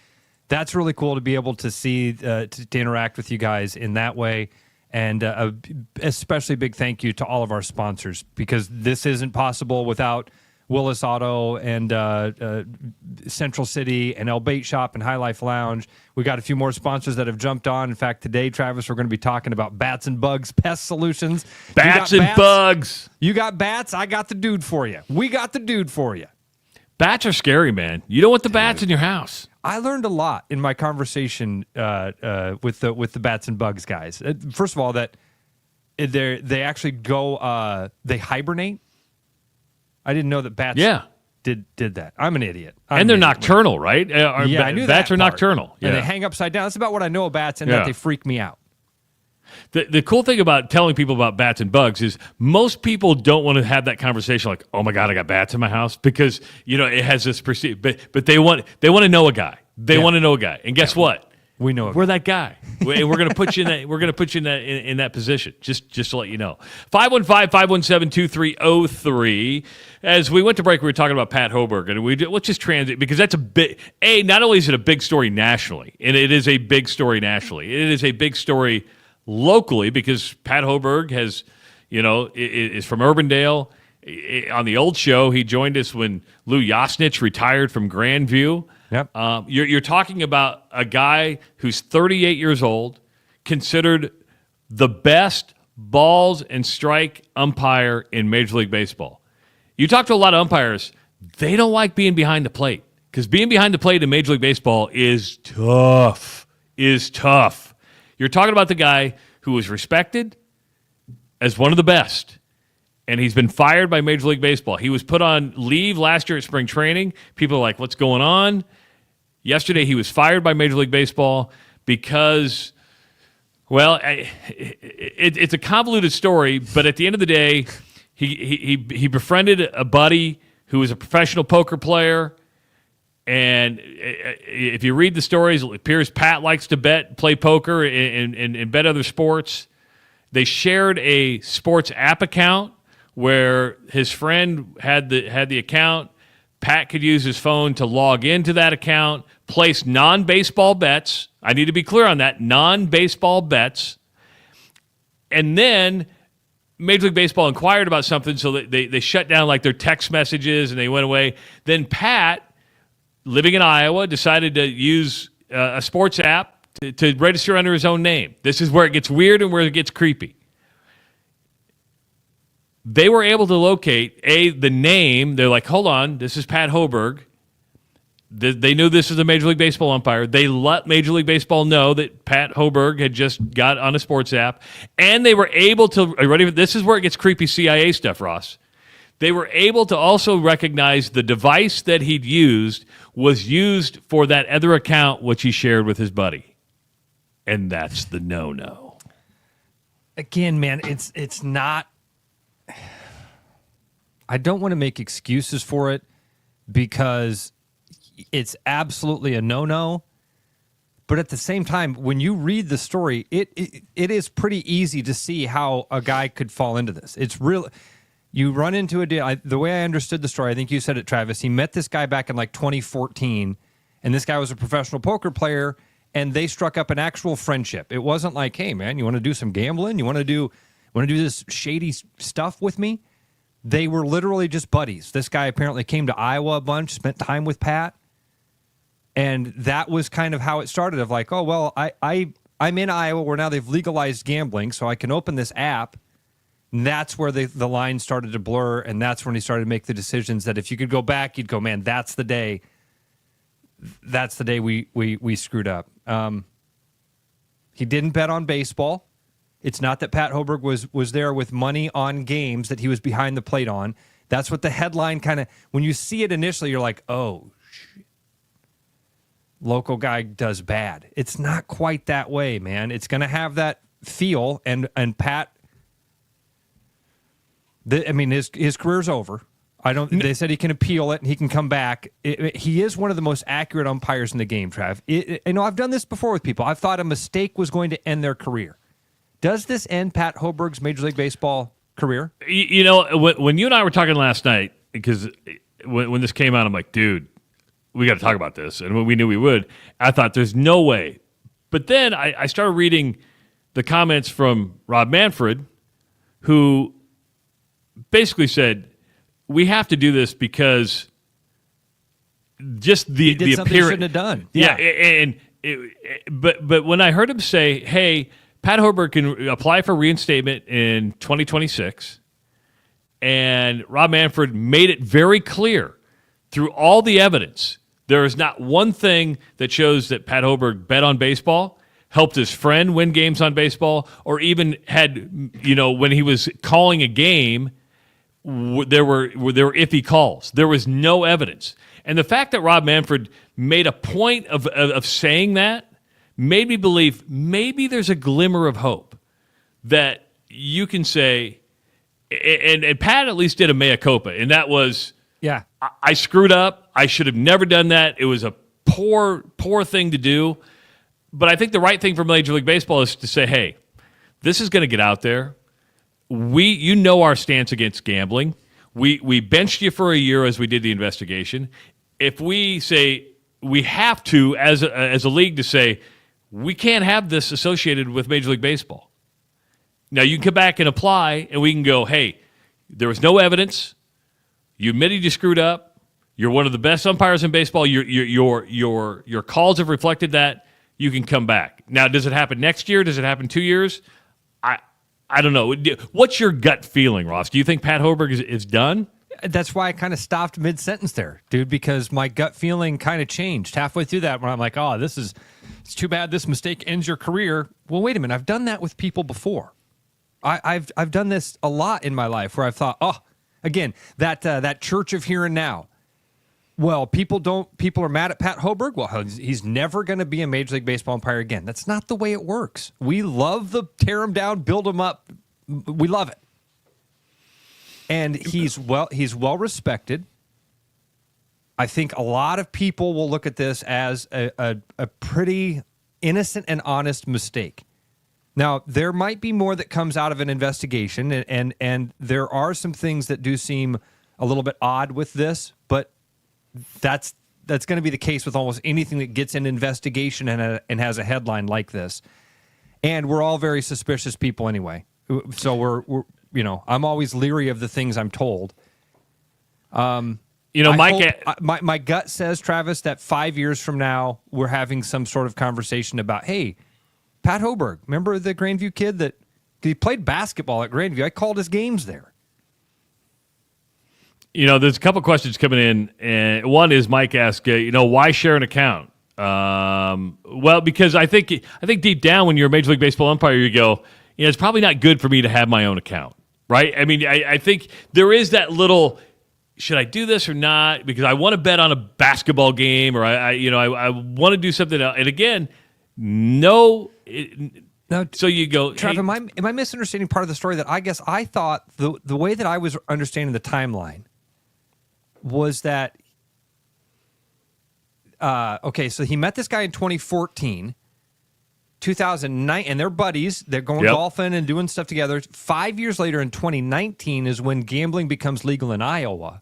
That's really cool to be able to see to interact with you guys in that way. And especially big thank you to all of our sponsors, because this isn't possible without Willis Auto and Central City and El Bait Shop and High Life Lounge. We got a few more sponsors that have jumped on. In fact, today, Travis, we're going to be talking about Bats and Bugs Pest Solutions. Bats and Bugs. You got bats, I got the dude for you. We got the dude for you. Bats are scary, man. You don't want the bats in your house. I learned a lot in my conversation with the Bats and Bugs guys. First of all, that they actually go they hibernate. I didn't know that bats did that. I'm an idiot. And they're nocturnal, right? I knew bats that are part. nocturnal. Yeah. And they hang upside down. That's about what I know of bats, and that they freak me out. The cool thing about telling people about bats and bugs is most people don't want to have that conversation like, oh my God, I got bats in my house, because it has this perceived, but they want to know a guy. They want to know a guy. And guess what? We know we're that guy. And we're going to put you in that. We're going to put you in that position. Just to let you know. 515-517-2303. As we went to break, we were talking about Pat Hoberg, and let's just transit, because that's a big. Not only is it a big story nationally, and it is a big story nationally. It is a big story locally, because Pat Hoberg is from Urbandale. On the old show, he joined us when Lou Yasnich retired from Grandview. Yep. You're talking about a guy who's 38 years old, considered the best balls and strike umpire in Major League Baseball. You talk to a lot of umpires, they don't like being behind the plate, because being behind the plate in Major League Baseball is tough. You're talking about the guy who was respected as one of the best, and he's been fired by Major League Baseball. He was put on leave last year at spring training. People are like, what's going on? Yesterday, he was fired by Major League Baseball because Well, it's a convoluted story, but at the end of the day, he befriended a buddy who was a professional poker player. And if you read the stories, it appears Pat likes to play poker, and bet other sports. They shared a sports app account where his friend had the account. Pat could use his phone to log into that account, place non-baseball bets. I need to be clear on that, non-baseball bets. And then Major League Baseball inquired about something, so they shut down like their text messages and they went away. Then Pat, living in Iowa, decided to use a sports app to register under his own name. This is where it gets weird and where it gets creepy. They were able to locate, the name. They're like, hold on, this is Pat Hoberg. They knew this was a Major League Baseball umpire. They let Major League Baseball know that Pat Hoberg had just got on a sports app. And they were able to, are you ready? This is where it gets creepy CIA stuff, Ross. They were able to also recognize the device that he'd used was used for that other account, which he shared with his buddy. And that's the no-no. Again, man, it's not... I don't want to make excuses for it because it's absolutely a no-no. But at the same time, when you read the story, it is pretty easy to see how a guy could fall into this. It's real... You run into a deal. The way I understood the story, I think you said it, Travis, he met this guy back in like 2014, and this guy was a professional poker player, and they struck up an actual friendship. It wasn't like, hey, man, you want to do some gambling? You want to do this shady stuff with me? They were literally just buddies. This guy apparently came to Iowa a bunch, spent time with Pat, and that was kind of how it started of like, oh, well, I'm in Iowa where now they've legalized gambling, so I can open this app. And that's where the line started to blur, and that's when he started to make the decisions that if you could go back, you'd go, man, that's the day we screwed up. He didn't bet on baseball. It's not that Pat Hoberg was there with money on games that he was behind the plate on. That's what the headline kind of, when you see it initially, you're like, oh, shit. Local guy does bad. It's not quite that way, man. It's going to have that feel, and Pat, his career's over. They said he can appeal it and he can come back. He is one of the most accurate umpires in the game, Trav. I've done this before with people. I've thought a mistake was going to end their career. Does this end Pat Hoberg's Major League Baseball career? When you and I were talking last night, because when this came out, I'm like, dude, we got to talk about this. And when we knew we would, I thought there's no way. But then I started reading the comments from Rob Manfred, who basically said, we have to do this because just the appearance. He shouldn't have done. Yeah. But when I heard him say, hey, Pat Hoberg can apply for reinstatement in 2026, and Rob Manfred made it very clear through all the evidence, there is not one thing that shows that Pat Hoberg bet on baseball, helped his friend win games on baseball, or even had, when he was calling a game, there were iffy calls. There was no evidence. And the fact that Rob Manfred made a point of saying that made me believe maybe there's a glimmer of hope that you can say, and Pat at least did a mea culpa, and that was, yeah, I screwed up. I should have never done that. It was a poor thing to do. But I think the right thing for Major League Baseball is to say, hey, this is going to get out there. Our stance against gambling. We benched you for a year as we did the investigation. If we say we have to, as a league, to say we can't have this associated with Major League Baseball. Now you can come back and apply, and we can go, hey, there was no evidence. You admitted you screwed up. You're one of the best umpires in baseball. Your calls have reflected that. You can come back. Now, does it happen next year? Does it happen 2 years? I don't know. What's your gut feeling, Ross? Do you think Pat Hoberg is done? That's why I kind of stopped mid-sentence there, dude, because my gut feeling kind of changed halfway through that when I'm like, oh, it's too bad this mistake ends your career. Well, wait a minute. I've done that with people before. I've done this a lot in my life where I've thought, oh, again, that church of here and now. Well, people are mad at Pat Hoberg. Well, he's never going to be a Major League Baseball umpire again. That's not the way it works. We love the tear him down, build him up. We love it. And he's well respected. I think a lot of people will look at this as a pretty innocent and honest mistake. Now, there might be more that comes out of an investigation, and there are some things that do seem a little bit odd with this, but that's going to be the case with almost anything that gets an investigation and has a headline like this. And we're all very suspicious people anyway. So we're I'm always leery of the things I'm told. My gut says, Travis, that 5 years from now we're having some sort of conversation about, hey, Pat Hoberg, remember the Grandview kid that he played basketball at Grandview? I called his games there. There's a couple questions coming in, and one is Mike asked, why share an account? Well, because I think deep down when you're a Major League Baseball umpire, you go, it's probably not good for me to have my own account, right? I mean, I think there is that little, should I do this or not? Because I want to bet on a basketball game, or I want to do something else. And again, no. So you go, Trav, hey, am I misunderstanding part of the story? That I guess I thought the way that I was understanding the timeline was that, so he met this guy in 2014, 2009, and they're buddies. They're going golfing and doing stuff together. 5 years later, in 2019, is when gambling becomes legal in Iowa.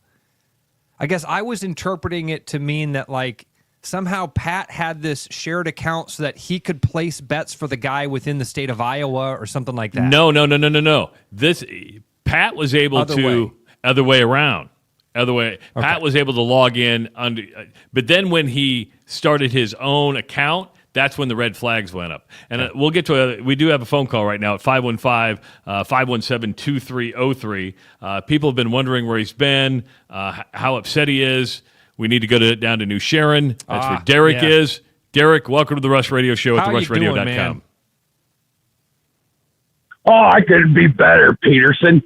I guess I was interpreting it to mean that, like, somehow Pat had this shared account so that he could place bets for the guy within the state of Iowa or something like that. No. Pat was able other way around. Okay. Pat was able to log in but then when he started his own account, that's when the red flags went up. And we'll get to we do have a phone call right now at 515-517-2303. People have been wondering where he's been, how upset he is. We need to go down to New Sharon. That's where Derek is. Derek, welcome to the Rush Radio Show at therushladio.com. Oh, I couldn't be better, Peterson.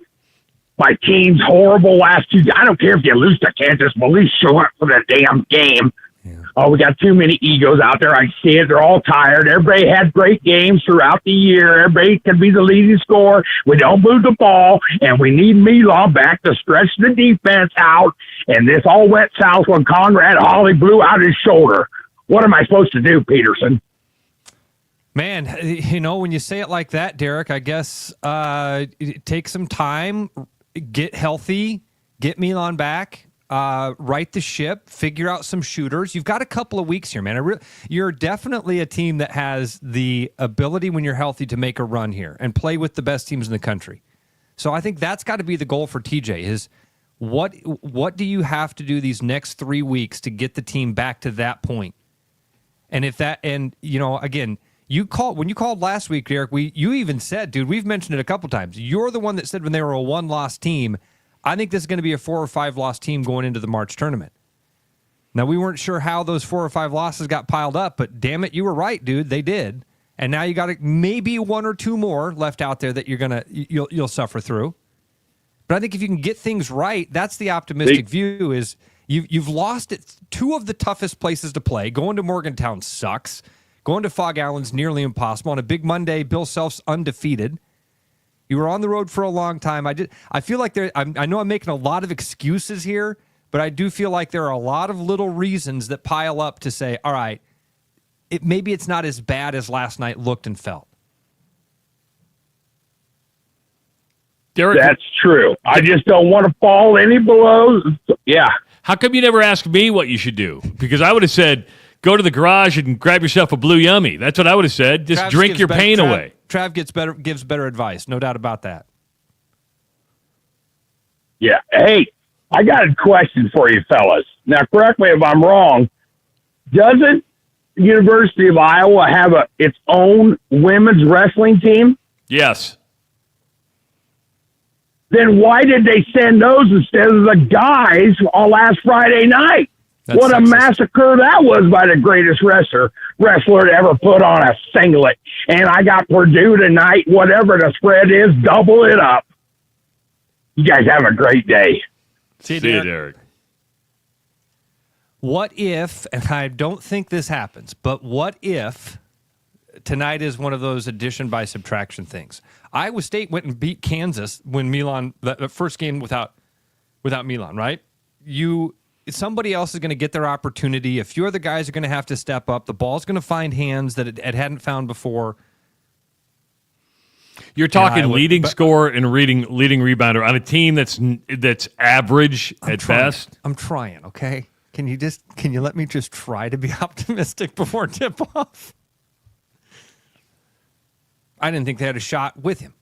My team's horrible last two. I don't care if you lose to Kansas, but at least show up for the damn game. Yeah. Oh, we got too many egos out there. I see it. They're all tired. Everybody had great games throughout the year. Everybody can be the leading scorer. We don't move the ball, and we need Milan back to stretch the defense out. And this all went south when Conrad Holly blew out his shoulder. What am I supposed to do, Peterson? Man, when you say it like that, Derek, I guess take some time, get healthy, get Milan back. Right the ship, figure out some shooters. You've got a couple of weeks here, man. You're definitely a team that has the ability when you're healthy to make a run here and play with the best teams in the country. So I think that's got to be the goal for TJ is what do you have to do these next 3 weeks to get the team back to that point? And again, when you called last week, Derek, you even said, dude, we've mentioned it a couple times. You're the one that said when they were a one-loss team, I think this is going to be a 4 or 5 loss team going into the March tournament. Now, we weren't sure how those 4 or 5 losses got piled up, but damn it, you were right, dude. They did. And now you got maybe 1 or 2 more left out there that you'll suffer through. But I think if you can get things right, that's the optimistic view is you've lost it 2 of the toughest places to play. Going to Morgantown sucks. Going to Fog Allen's nearly impossible. On a big Monday, Bill Self's undefeated. You were on the road for a long time. I feel like I know I'm making a lot of excuses here, but I do feel like there are a lot of little reasons that pile up to say, all right, maybe it's not as bad as last night looked and felt. Derek, that's true. I just don't want to fall any below. Yeah. How come you never asked me what you should do? Because I would have said, go to the garage and grab yourself a Blue Yummy. That's what I would have said. Just drink your pain away. Trav gives better advice. No doubt about that. Yeah. Hey, I got a question for you fellas. Now, correct me if I'm wrong. Doesn't University of Iowa have its own women's wrestling team? Yes. Then why did they send those instead of the guys on last Friday night? What a massacre that was by the greatest wrestler to ever put on a singlet. And I got Purdue tonight. Whatever the spread is, double it up. You guys have a great day. See you, Derek. What if, and I don't think this happens, but what if tonight is one of those addition by subtraction things? Iowa State went and beat Kansas when Milan, the first game without Milan, right? Somebody else is going to get their opportunity. A few other guys are going to have to step up. The ball's going to find hands that it hadn't found before. You're talking leading scorer and leading rebounder on a team that's average at best. I'm trying, okay? Can you let me just try to be optimistic before tip-off? I didn't think they had a shot with him.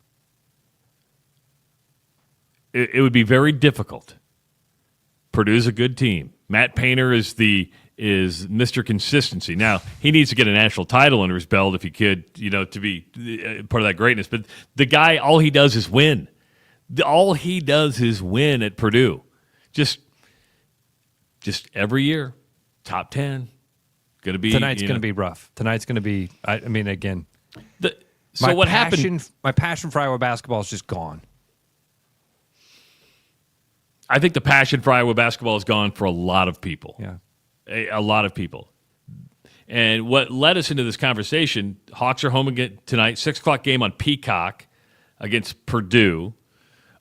It would be very difficult. Purdue's a good team. Matt Painter is Mr. Consistency. Now, he needs to get a national title under his belt if he could, to be part of that greatness. But the guy, all he does is win. All he does is win at Purdue. Just every year, top 10. Tonight's going to be rough. Tonight's going to be, again. What happened? My passion for Iowa basketball is just gone. I think the passion for Iowa basketball is gone for a lot of people. Yeah. A lot of people. And what led us into this conversation, Hawks are home again tonight, 6 o'clock game on Peacock against Purdue.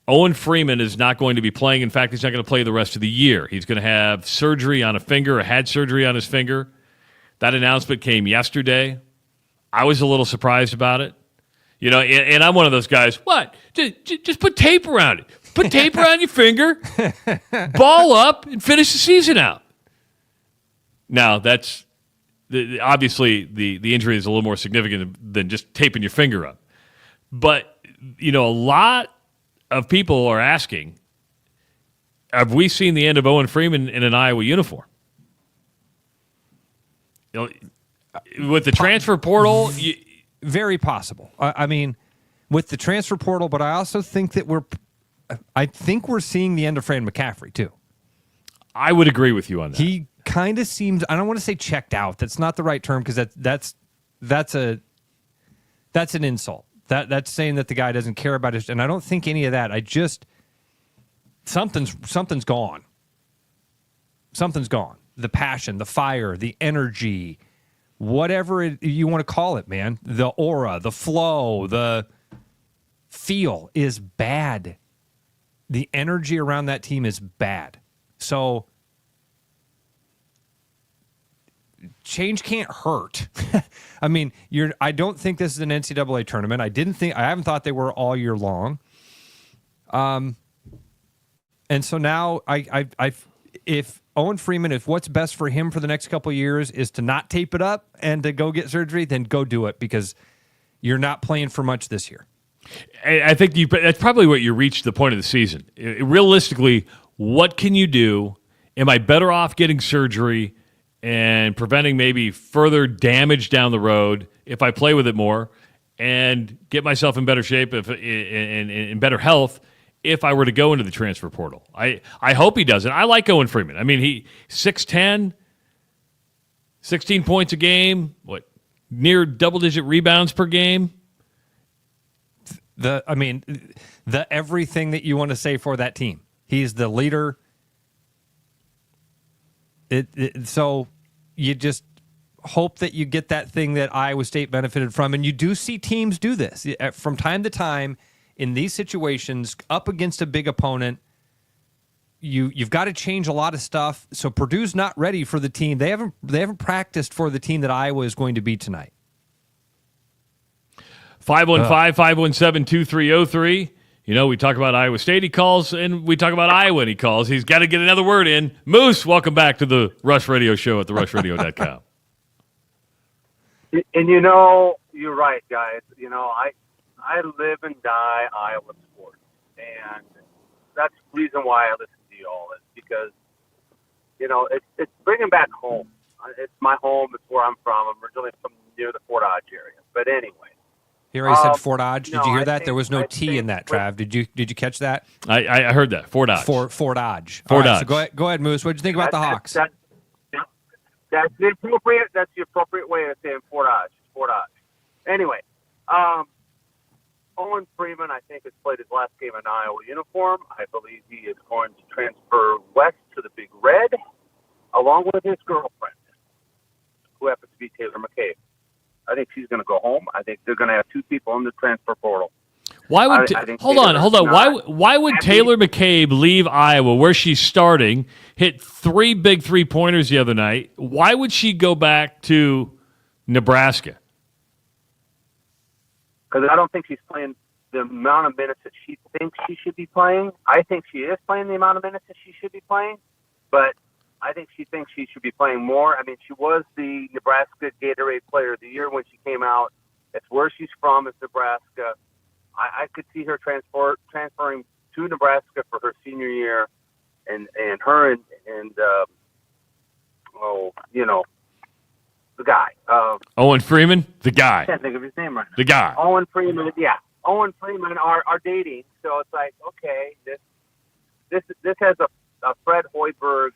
Owen Freeman is not going to be playing. In fact, he's not going to play the rest of the year. He's going to have surgery on a finger, or had surgery on his finger. That announcement came yesterday. I was a little surprised about it. And I'm one of those guys, what? Just put tape around it. Put tape around your finger, ball up, and finish the season out. Now, that's obviously the injury is a little more significant than just taping your finger up. But, a lot of people are asking, have we seen the end of Owen Freeman in an Iowa uniform? With the transfer portal, very possible. With the transfer portal, but I also think that we're seeing the end of Fran McCaffrey too. I would agree with you on that. He kind of seems, I don't want to say checked out. That's not the right term because that's an insult. That's saying that the guy doesn't care about it, and I don't think any of that. Something's gone. Something's gone. The passion, the fire, the energy, whatever you want to call it, man. The aura, the flow, the feel is bad. The energy around that team is bad. So change can't hurt. I don't think this is an NCAA tournament. I haven't thought they were all year long. And so now if Owen Freeman, if what's best for him for the next couple of years is to not tape it up and to go get surgery, then go do it because you're not playing for much this year. I think that's probably what you reached the point of the season. Realistically, what can you do? Am I better off getting surgery and preventing maybe further damage down the road if I play with it more and get myself in better shape in better health if I were to go into the transfer portal? I hope he doesn't. I like Owen Freeman. He 6'10", 16 points a game, near double-digit rebounds per game. The everything that you want to say for that team. He's the leader. So you just hope that you get that thing that Iowa State benefited from. And you do see teams do this from time to time in these situations up against a big opponent. You've got to change a lot of stuff. So Purdue's not ready for the team. They haven't practiced for the team that Iowa is going to be tonight. 515-517-2303. We talk about Iowa State, he calls, and we talk about Iowa, and he calls. He's got to get another word in. Moose, welcome back to the Rush Radio Show at therushradio.com. And you're right, guys. I live and die Iowa sports, and that's the reason why I listen to you all, is because, it's bringing back home. It's my home. It's where I'm from. I'm originally from near the Fort Dodge area. But anyway. He already said Fort Dodge. Did you hear that? There was no T in that, Trav. Did you catch that? I heard that. Fort Dodge. Fort Dodge. Fort Dodge. So go ahead, Moose. What did you think about the Hawks? That's the appropriate way of saying Fort Dodge. Fort Dodge. Anyway, Owen Freeman, I think, has played his last game in Iowa uniform. I believe he is going to transfer west to the Big Red. along with his girlfriend, who happens to be Taylor McCabe. I think she's going to go home. I think they're going to have 2 people in the transfer portal. Why would hold on? Why would Taylor McCabe leave Iowa, where she's starting, hit 3 big 3-pointers the other night? Why would she go back to Nebraska? Because I don't think she's playing the amount of minutes that she thinks she should be playing. I think she is playing the amount of minutes that she should be playing, but I think she thinks she should be playing more. I mean, she was the Nebraska Gatorade Player of the Year when she came out. It's where she's from, is Nebraska. I could see her transferring to Nebraska for her senior year, and her and the guy. Owen Freeman, the guy. I can't think of his name right now. The guy. Owen Freeman, yeah. Owen Freeman are dating, so it's like, okay, this has a Fred Hoiberg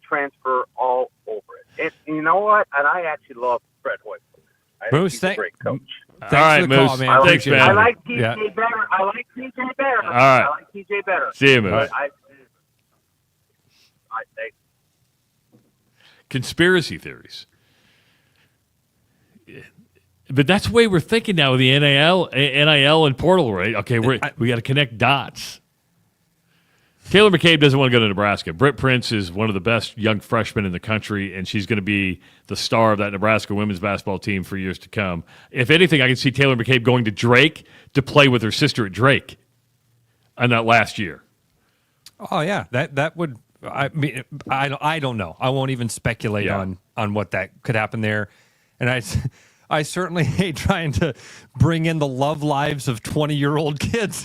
transfer all over it. And you know what? And I actually love Fred Hoiberg. I think he's a great coach. All right, Moose. Thanks, man. I like TJ better. All right. I like TJ better. See you, Moose. Conspiracy theories. But that's the way we're thinking now with the NIL and portal, right? Okay, we got to connect dots. Taylor McCabe doesn't want to go to Nebraska. Britt Prince is one of the best young freshmen in the country, and she's going to be the star of that Nebraska women's basketball team for years to come. If anything, I can see Taylor McCabe going to Drake to play with her sister at Drake in that last year. Oh, yeah. That would – I mean, I don't know. I won't even speculate on what that could happen there. And I certainly hate trying to bring in the love lives of 20-year-old kids.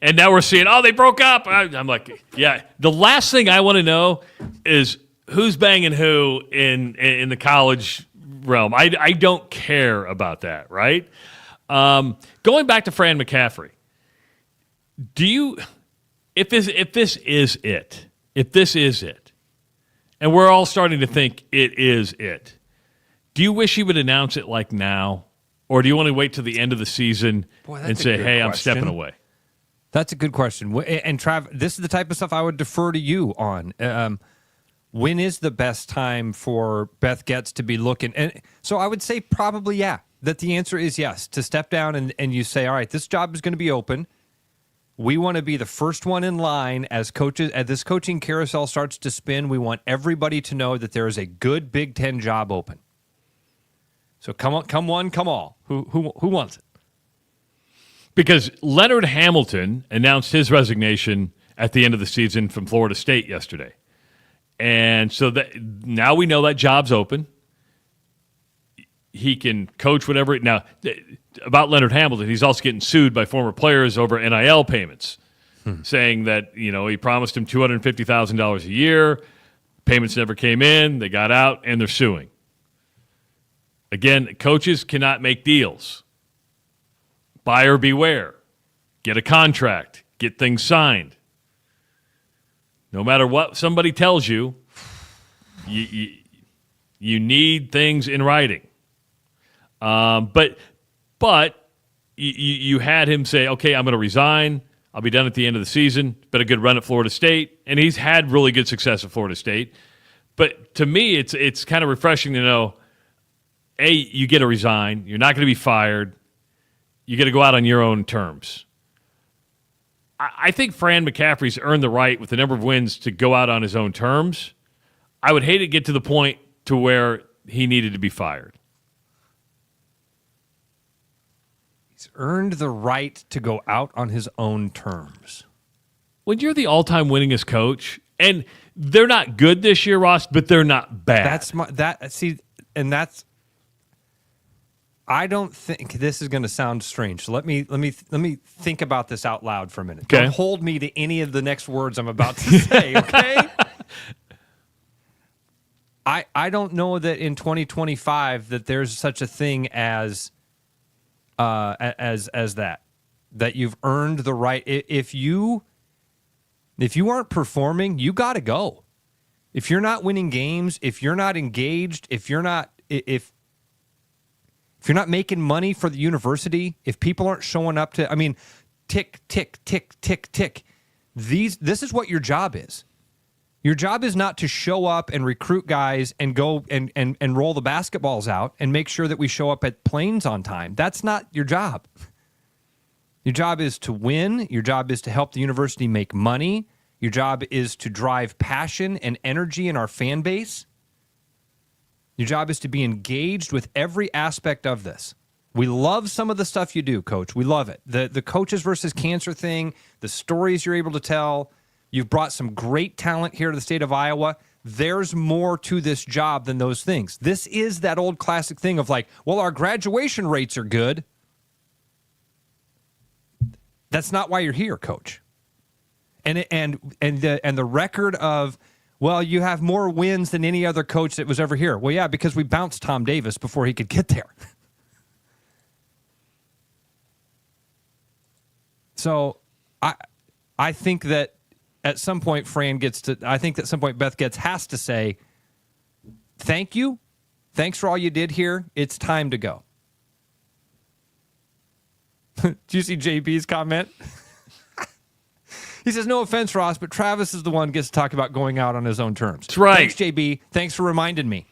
And now we're seeing, they broke up. I'm like, yeah. The last thing I want to know is who's banging who in the college realm. I don't care about that, right? Going back to Fran McCaffrey, if this is it, and we're all starting to think it is it, do you wish he would announce it like now, or do you want to wait till the end of the season and say, hey, I'm stepping away? That's a good question. And Trav, this is the type of stuff I would defer to you on. When is the best time for Beth Getz to be looking? And so I would say probably, that the answer is yes, to step down and you say, all right, this job is going to be open. We want to be the first one in line as coaches. As this coaching carousel starts to spin, we want everybody to know that there is a good Big Ten job open. So come one, come all. Who wants it? Because Leonard Hamilton announced his resignation at the end of the season from Florida State yesterday. And so that now we know that job's open. He can coach whatever. Now, about Leonard Hamilton, he's also getting sued by former players over NIL payments, saying that, he promised him $250,000 a year. Payments never came in. They got out, and they're suing. Again, coaches cannot make deals. Buyer beware. Get a contract. Get things signed. No matter what somebody tells you, you need things in writing. But you had him say, okay, I'm going to resign. I'll be done at the end of the season. Been a good run at Florida State, and he's had really good success at Florida State. But to me, it's kind of refreshing to know, A, you get to resign. You're not going to be fired. You get to go out on your own terms. I think Fran McCaffrey's earned the right with the number of wins to go out on his own terms. I would hate to get to the point to where he needed to be fired. He's earned the right to go out on his own terms. When you're the all-time winningest coach, and they're not good this year, Ross, but they're not bad. I don't think this is going to sound strange. So let me think about this out loud for a minute. Okay. Don't hold me to any of the next words I'm about to say, okay? I don't know that in 2025 that there's such a thing as that you've earned the right. If you aren't performing, you got to go. If you're not winning games, if you're not engaged, if you're not making money for the university, if people aren't showing up to, tick, tick, tick, tick, tick. This is what your job is. Your job is not to show up and recruit guys and go and roll the basketballs out and make sure that we show up at Plains on time. That's not your job. Your job is to win. Your job is to help the university make money. Your job is to drive passion and energy in our fan base. Your job is to be engaged with every aspect of this. We love some of the stuff you do, Coach. We love it. The coaches versus cancer thing, the stories you're able to tell. You've brought some great talent here to the state of Iowa. There's more to this job than those things. This is that old classic thing of like, well, our graduation rates are good. That's not why you're here, Coach. And the record of, well, you have more wins than any other coach that was ever here. Well, yeah, because we bounced Tom Davis before he could get there. So I think that at some point Beth Getz has to say, thank you. Thanks for all you did here. It's time to go. Did you see JB's comment? He says, no offense, Ross, but Travis is the one who gets to talk about going out on his own terms. That's right. Thanks, JB. Thanks for reminding me.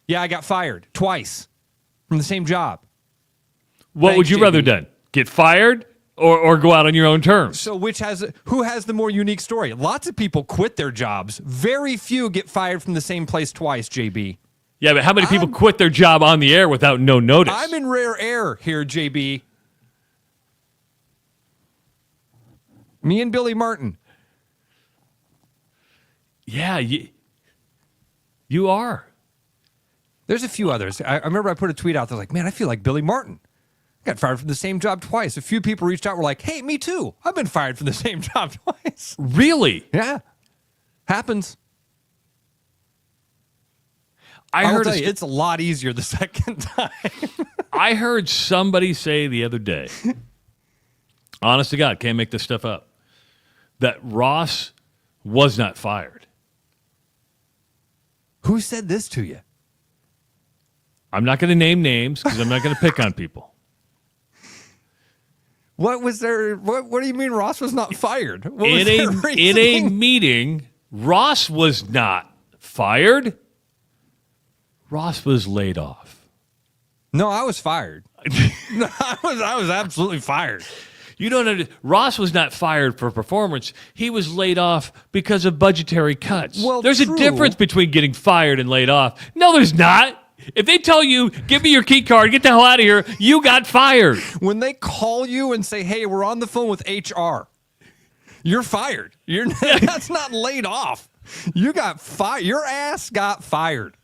Yeah, I got fired twice from the same job. What would you rather done? Get fired or go out on your own terms? So who has the more unique story? Lots of people quit their jobs. Very few get fired from the same place twice, JB. Yeah, but how many people quit their job on the air without no notice? I'm in rare air here, JB. Me and Billy Martin. Yeah, you are. There's a few others. I remember I put a tweet out there like, man, I feel like Billy Martin. I got fired from the same job twice. A few people reached out and were like, hey, me too. I've been fired from the same job twice. Really? Yeah. Happens. I heard it's a lot easier the second time. I heard somebody say the other day, honest to God, can't make this stuff up, that Ross was not fired. Who said this to you? I'm not going to name names because I'm not going to pick on people. What was there? What do you mean Ross was not fired? In a meeting, Ross was not fired. Ross was laid off. No, I was fired. No, I was absolutely fired. You don't understand. Ross was not fired for performance. He was laid off because of budgetary cuts. Well, there's a difference between getting fired and laid off. No, there's not. If they tell you, give me your key card, get the hell out of here, you got fired. When they call you and say, hey, we're on the phone with HR, you're fired. That's not laid off. You got fired. Your ass got fired.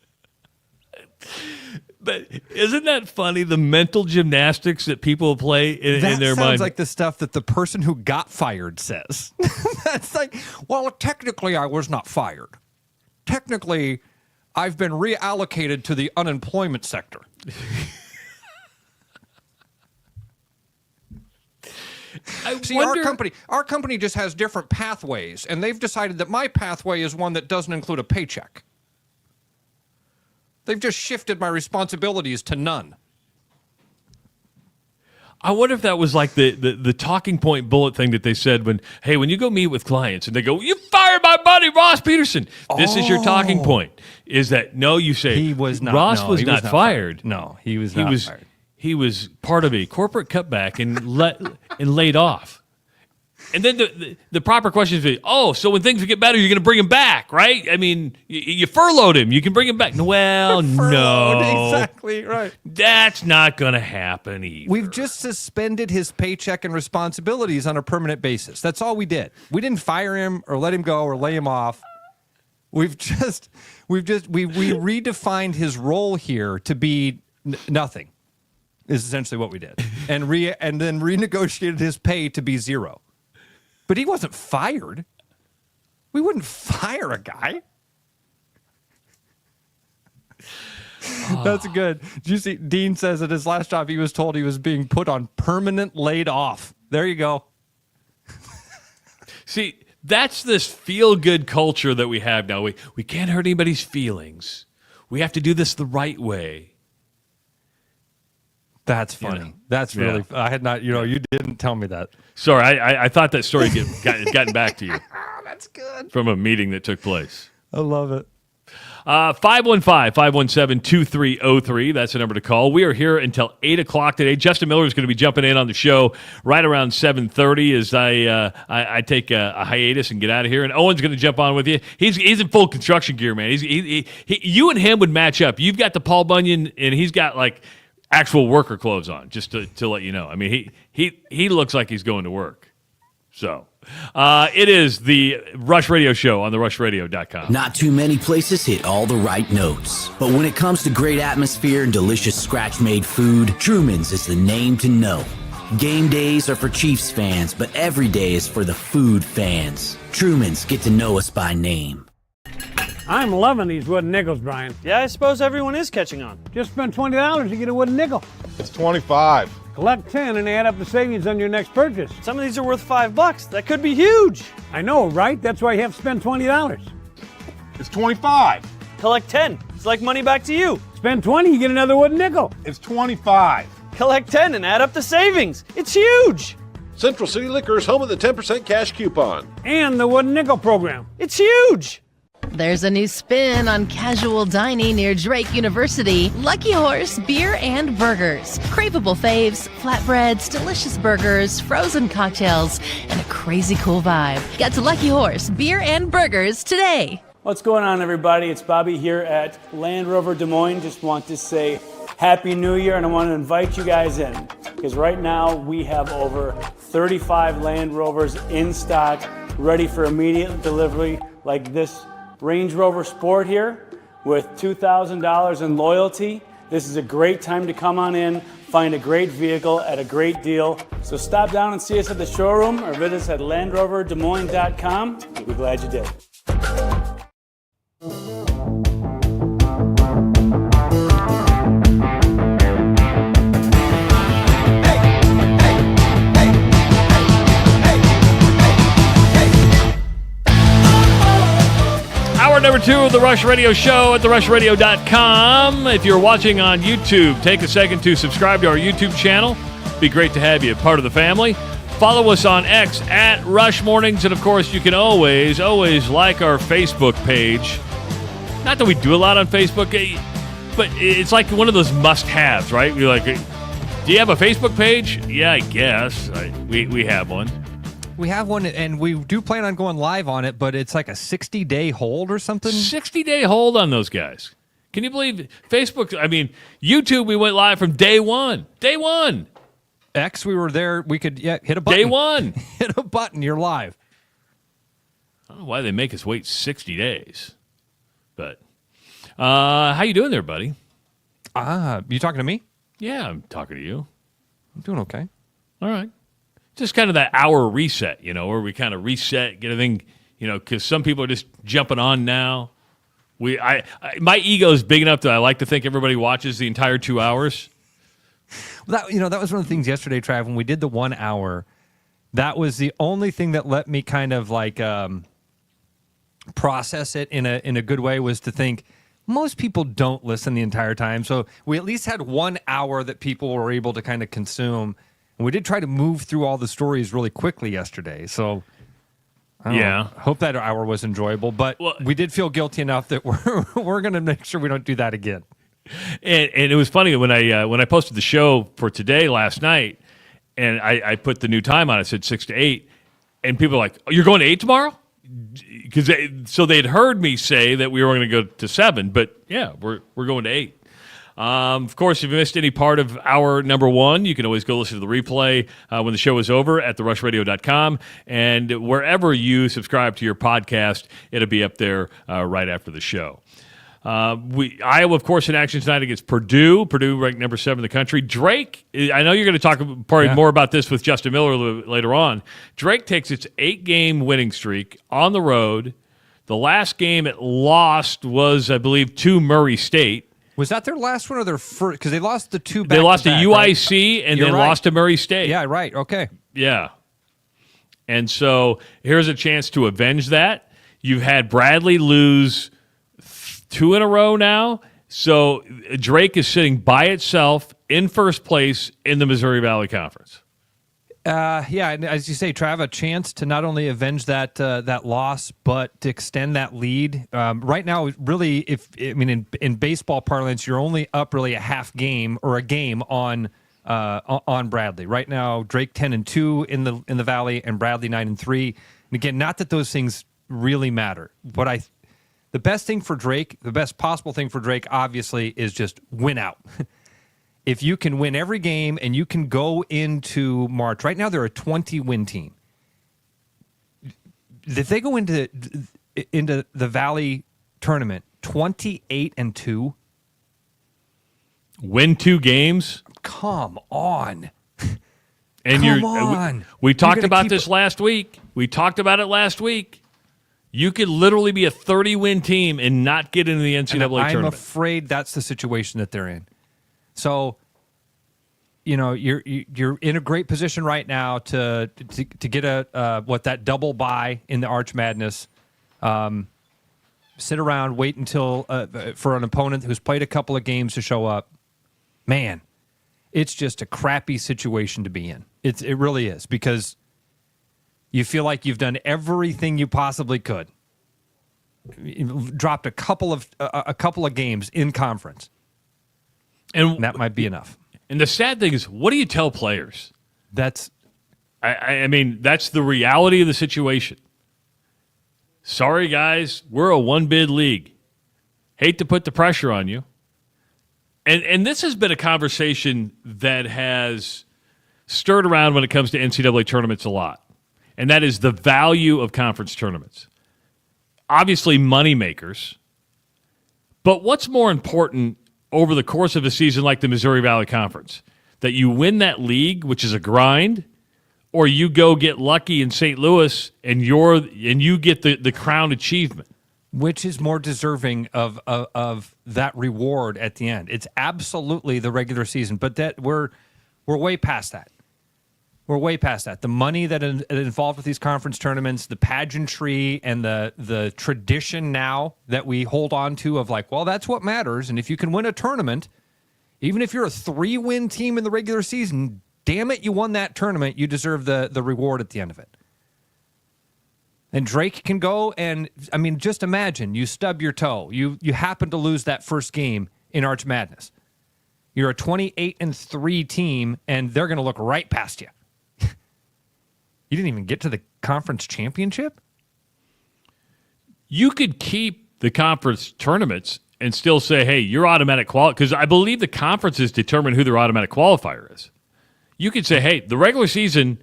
But isn't that funny, the mental gymnastics that people play in their mind? That sounds like the stuff that the person who got fired says. That's like, well, technically I was not fired. Technically, I've been reallocated to the unemployment sector. Our company just has different pathways, and they've decided that my pathway is one that doesn't include a paycheck. They've just shifted my responsibilities to none. I wonder if that was like the talking point bullet thing that they said when you go meet with clients and they go, you fired my buddy Ross Peterson. This is your talking point. Is that no? You say Ross was not fired. No, he was not fired. He was part of a corporate cutback and laid off. And then the proper question is, so when things get better, you're going to bring him back, right? I mean, you furloughed him. You can bring him back. Well, no. Exactly, right. That's not going to happen either. We've just suspended his paycheck and responsibilities on a permanent basis. That's all we did. We didn't fire him or let him go or lay him off. We redefined his role here to be nothing, is essentially what we did. And then renegotiated his pay to be zero. But he wasn't fired. We wouldn't fire a guy. That's good. Did you see? Dean says at his last job, he was told he was being put on permanent laid off. There you go. See, that's this feel-good culture that we have now. We can't hurt anybody's feelings. We have to do this the right way. That's funny. That's really. I had not. You didn't tell me that. Sorry, I thought that story gotten back to you. That's good. From a meeting that took place. I love it. 515-517-2303. That's the number to call. We are here until 8 o'clock today. Justin Miller is going to be jumping in on the show right around 7:30 as I take a hiatus and get out of here. And Owen's going to jump on with you. He's in full construction gear, man. You and him would match up. You've got the Paul Bunyan, and he's got, like, actual worker clothes on, just to let you know. I mean, he looks like he's going to work. So... it is the Rush Radio Show on therushradio.com. Not too many places hit all the right notes. But when it comes to great atmosphere and delicious scratch-made food, Truman's is the name to know. Game days are for Chiefs fans, but every day is for the food fans. Truman's, get to know us by name. I'm loving these wooden nickels, Brian. Yeah, I suppose everyone is catching on. Just spend $20 to get a wooden nickel. It's 25. Collect 10 and add up the savings on your next purchase. Some of these are worth $5. That could be huge. I know, right? That's why you have to spend $20. It's 25. Collect 10. It's like money back to you. Spend 20, you get another wooden nickel. It's 25. Collect 10 and add up the savings. It's huge. Central City Liquor is home of the 10% cash coupon. And the wooden nickel program. It's huge. There's a new spin on casual dining near Drake University. Lucky Horse Beer and Burgers. Craveable faves, flatbreads, delicious burgers, frozen cocktails, and a crazy cool vibe. Get to Lucky Horse Beer and Burgers today. What's going on, everybody? It's Bobby here at Land Rover Des Moines. Just want to say Happy New Year, and I want to invite you guys in because right now we have over 35 Land Rovers in stock, ready for immediate delivery, like this Range Rover Sport here with $2,000 in loyalty. This is a great time to come on in, find a great vehicle at a great deal. So stop down and see us at the showroom or visit us at LandRoverDesMoines.com. We'll be glad you did. Hour number 2 of the Rush Radio Show at therushradio.com. If you're watching on YouTube, take a second to subscribe to our YouTube channel. Be great to have you part of the family. Follow us on X at Rush Mornings. And, of course, you can always like our Facebook page. Not that we do a lot on Facebook, but it's like one of those must-haves, right? You're like, do you have a Facebook page? Yeah, I guess. We have one. We have one, and we do plan on going live on it, but it's like a 60-day hold or something. 60-day hold on those guys. Can you believe Facebook? I mean, YouTube, we went live from day one. Day one. X, we were there. We could hit a button. Day one. Hit a button. You're live. I don't know why they make us wait 60 days. But how you doing there, buddy? You talking to me? Yeah, I'm talking to you. I'm doing okay. All right. Just kind of that hour reset, where we kind of reset, get everything, because some people are just jumping on now. My ego is big enough that I like to think everybody watches the entire 2 hours. That was one of the things yesterday, Trav, when we did the 1 hour. That was the only thing that let me kind of like process it in a good way, was to think most people don't listen the entire time. So we at least had 1 hour that people were able to kind of consume. And we did try to move through all the stories really quickly yesterday. So I hope that hour was enjoyable. But we did feel guilty enough that we're going to make sure we don't do that again. And it was funny when I posted the show for today last night, and I put the new time on. I said 6 to 8, and people were like, "Oh, you're going to 8 tomorrow?" Because they'd heard me say that we were going to go to 7, but yeah, we're going to 8. Of course, if you missed any part of hour number 1, you can always go listen to the replay when the show is over at therushradio.com. And wherever you subscribe to your podcast, it'll be up there right after the show. Iowa, of course, in action tonight against Purdue. Purdue ranked number 7 in the country. Drake, I know you're going to talk probably more about this with Justin Miller later on. Drake takes its 8-game winning streak on the road. The last game it lost was, I believe, to Murray State. Was that their last one or their first? Because they lost the 2 back. They lost to UIC right? and then lost to Murray State. Yeah, right. Okay. Yeah. And so here's a chance to avenge that. You've had Bradley lose 2 in a row now. So Drake is sitting by itself in first place in the Missouri Valley Conference. Yeah, and as you say, Trav, a chance to not only avenge that loss, but to extend that lead. Right now, really, in baseball parlance, you're only up really a half game or a game on Bradley. Right now, Drake 10-2 in the Valley, and Bradley 9-3. And again, not that those things really matter, but the best thing for Drake, the best possible thing for Drake, obviously, is just win out. If you can win every game and you can go into March, right now they're a 20-win team. If they go into the Valley tournament 28-2, win 2 games. Come on, and we talked about this last week. We talked about it last week. You could literally be a 30-win team and not get into the NCAA tournament. I'm afraid that's the situation that they're in. So, you're in a great position right now to get that double bye in the Arch Madness. Sit around, wait until for an opponent who's played a couple of games to show up. Man, it's just a crappy situation to be in. It really is, because you feel like you've done everything you possibly could. You've dropped a couple of games in conference. And that might be enough. And the sad thing is, what do you tell players? That's the reality of the situation. Sorry, guys, we're a one-bid league. Hate to put the pressure on you. And this has been a conversation that has stirred around when it comes to NCAA tournaments a lot. And that is the value of conference tournaments. Obviously, money makers. But what's more important over the course of a season like the Missouri Valley Conference? That you win that league, which is a grind, or you go get lucky in St. Louis and you get the crown achievement? Which is more deserving of that reward at the end? It's absolutely the regular season, but that we're way past that. We're way past that. The money that is involved with these conference tournaments, the pageantry, and the tradition now that we hold on to of like, well, that's what matters. And if you can win a tournament, even if you're a 3-win team in the regular season, damn it, you won that tournament. You deserve the reward at the end of it. And Drake can go and, just imagine you stub your toe. You happen to lose that first game in Arch Madness. You're a 28-3 team, and they're going to look right past you. You didn't even get to the conference championship? You could keep the conference tournaments and still say, hey, you're automatic qualifier, because I believe the conferences determine who their automatic qualifier is. You could say, hey, the regular season,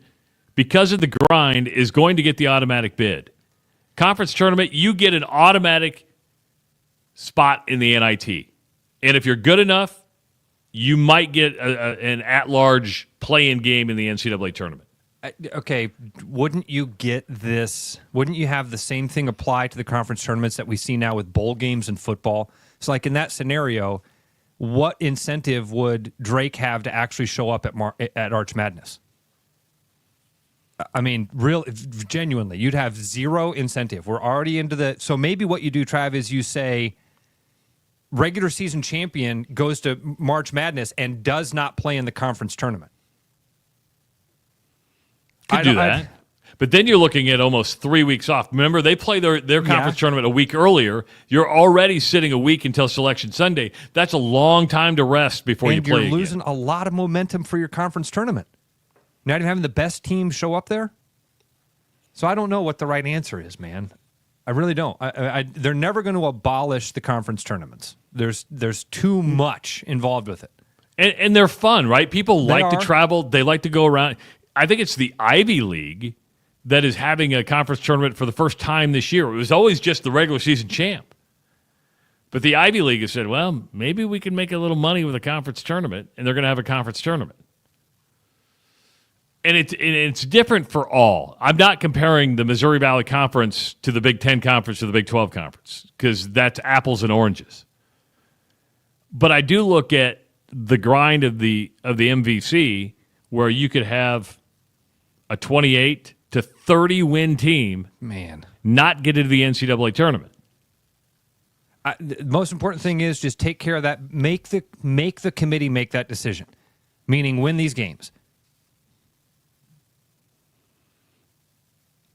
because of the grind, is going to get the automatic bid. Conference tournament, you get an automatic spot in the NIT. And if you're good enough, you might get an at-large play-in game in the NCAA tournament. Okay, wouldn't you get this? Wouldn't you have the same thing apply to the conference tournaments that we see now with bowl games and football? So, like in that scenario, what incentive would Drake have to actually show up at Arch Madness? Genuinely, you'd have zero incentive. We're already into so maybe what you do, Trav, is you say regular season champion goes to March Madness and does not play in the conference tournament. Could do that. But then you're looking at almost 3 weeks off. Remember, they play their conference tournament a week earlier. You're already sitting a week until Selection Sunday. That's a long time to rest before you play again. You're losing a lot of momentum for your conference tournament. Not even having the best team show up there. So I don't know what the right answer is, man. I really don't. They're never going to abolish the conference tournaments. There's too much involved with it. And they're fun, right? People like to travel. They like to go around. I think it's the Ivy League that is having a conference tournament for the first time this year. It was always just the regular season champ. But the Ivy League has said, well, maybe we can make a little money with a conference tournament, and they're going to have a conference tournament. And it's different for all. I'm not comparing the Missouri Valley Conference to the Big Ten Conference or the Big 12 Conference, because that's apples and oranges. But I do look at the grind of the MVC, where you could have a 28 to 30 win team, not get into the NCAA tournament. The most important thing is just take care of that. Make the committee make that decision, meaning win these games.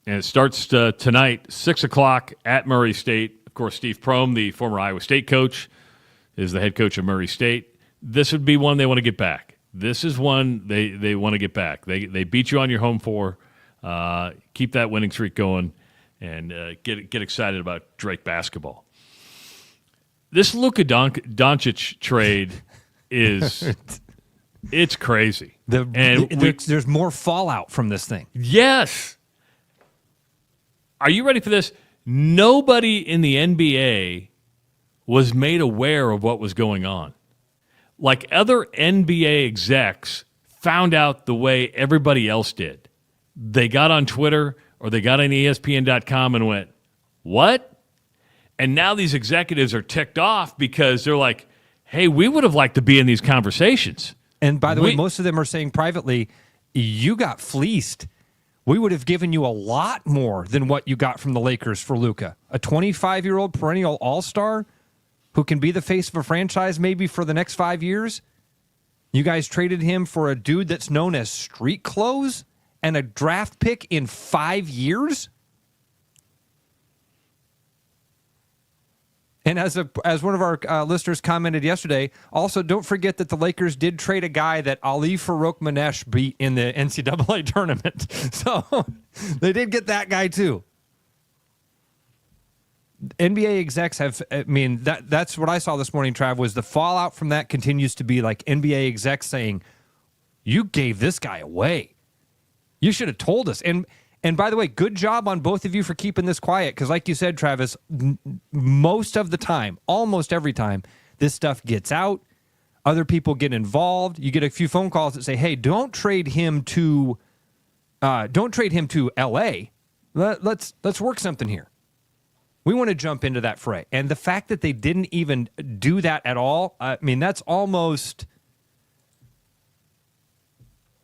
And it starts tonight, 6 o'clock at Murray State. Of course, Steve Prohm, the former Iowa State coach, is the head coach of Murray State. This would be one they want to get back. This is one they want to get back. They beat you on your home floor. Keep that winning streak going, and get excited about Drake basketball. This Luka Doncic trade is it's crazy. There's more fallout from this thing. Yes. Are you ready for this? Nobody in the NBA was made aware of what was going on. Like other NBA execs found out the way everybody else did. They got on Twitter or they got on ESPN.com and went, what? And now these executives are ticked off because they're like, hey, we would have liked to be in these conversations. And by the way, most of them are saying privately, you got fleeced. We would have given you a lot more than what you got from the Lakers for Luka. A 25-year-old perennial all-star who can be the face of a franchise maybe for the next 5 years. You guys traded him for a dude that's known as street clothes and a draft pick in 5 years? And as one of our listeners commented yesterday, also don't forget that the Lakers did trade a guy that Ali Farouk-Manesh beat in the NCAA tournament. So they did get that guy too. NBA execs that's what I saw this morning, Trav, was the fallout from that continues to be like NBA execs saying, you gave this guy away. You should have told us. And by the way, good job on both of you for keeping this quiet because like you said, Travis, most of the time, almost every time, this stuff gets out. Other people get involved. You get a few phone calls that say, hey, don't trade him to L.A. Let's work something here. We want to jump into that fray. And the fact that they didn't even do that at all, that's almost...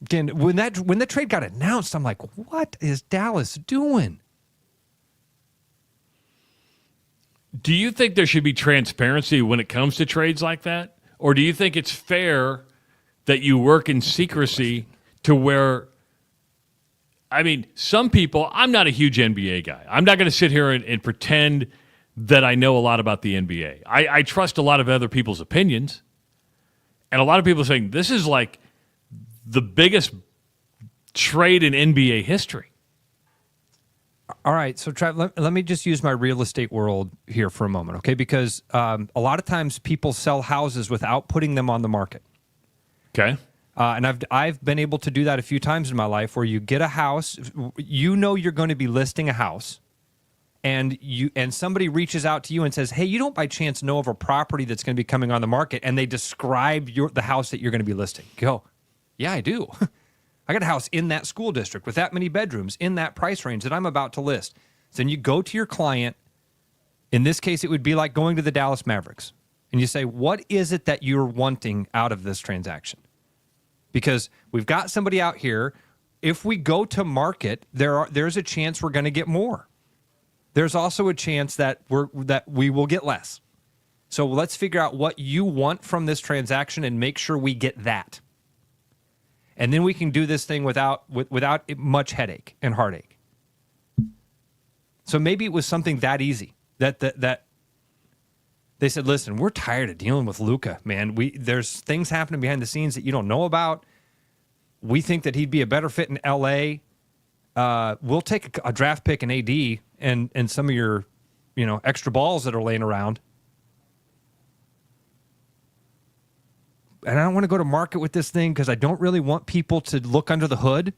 Again, when the trade got announced, I'm like, what is Dallas doing? Do you think there should be transparency when it comes to trades like that? Or do you think it's fair that you work in secrecy to where, some people, I'm not a huge NBA guy. I'm not going to sit here and pretend that I know a lot about the NBA. I trust a lot of other people's opinions. And a lot of people are saying this is like the biggest trade in NBA history. All right, so Trav, let me just use my real estate world here for a moment, okay? Because a lot of times people sell houses without putting them on the market. Okay. And I've been able to do that a few times in my life where you get a house, you know you're going to be listing a house, and somebody reaches out to you and says, hey, you don't by chance know of a property that's going to be coming on the market, and they describe the house that you're going to be listing. Go, yeah, I do. I got a house in that school district with that many bedrooms in that price range that I'm about to list. So then you go to your client. In this case, it would be like going to the Dallas Mavericks. And you say, what is it that you're wanting out of this transaction? Because we've got somebody out here. If we go to market, there's a chance we're going to get more. There's also a chance that we will get less. So let's figure out what you want from this transaction and make sure we get that. And then we can do this thing without much headache and heartache. So maybe it was something that easy that they said, listen, we're tired of dealing with Luka, man. There's things happening behind the scenes that you don't know about. We think that he'd be a better fit in L.A. We'll take a draft pick in AD and some of your, extra balls that are laying around. And I don't want to go to market with this thing because I don't really want people to look under the hood.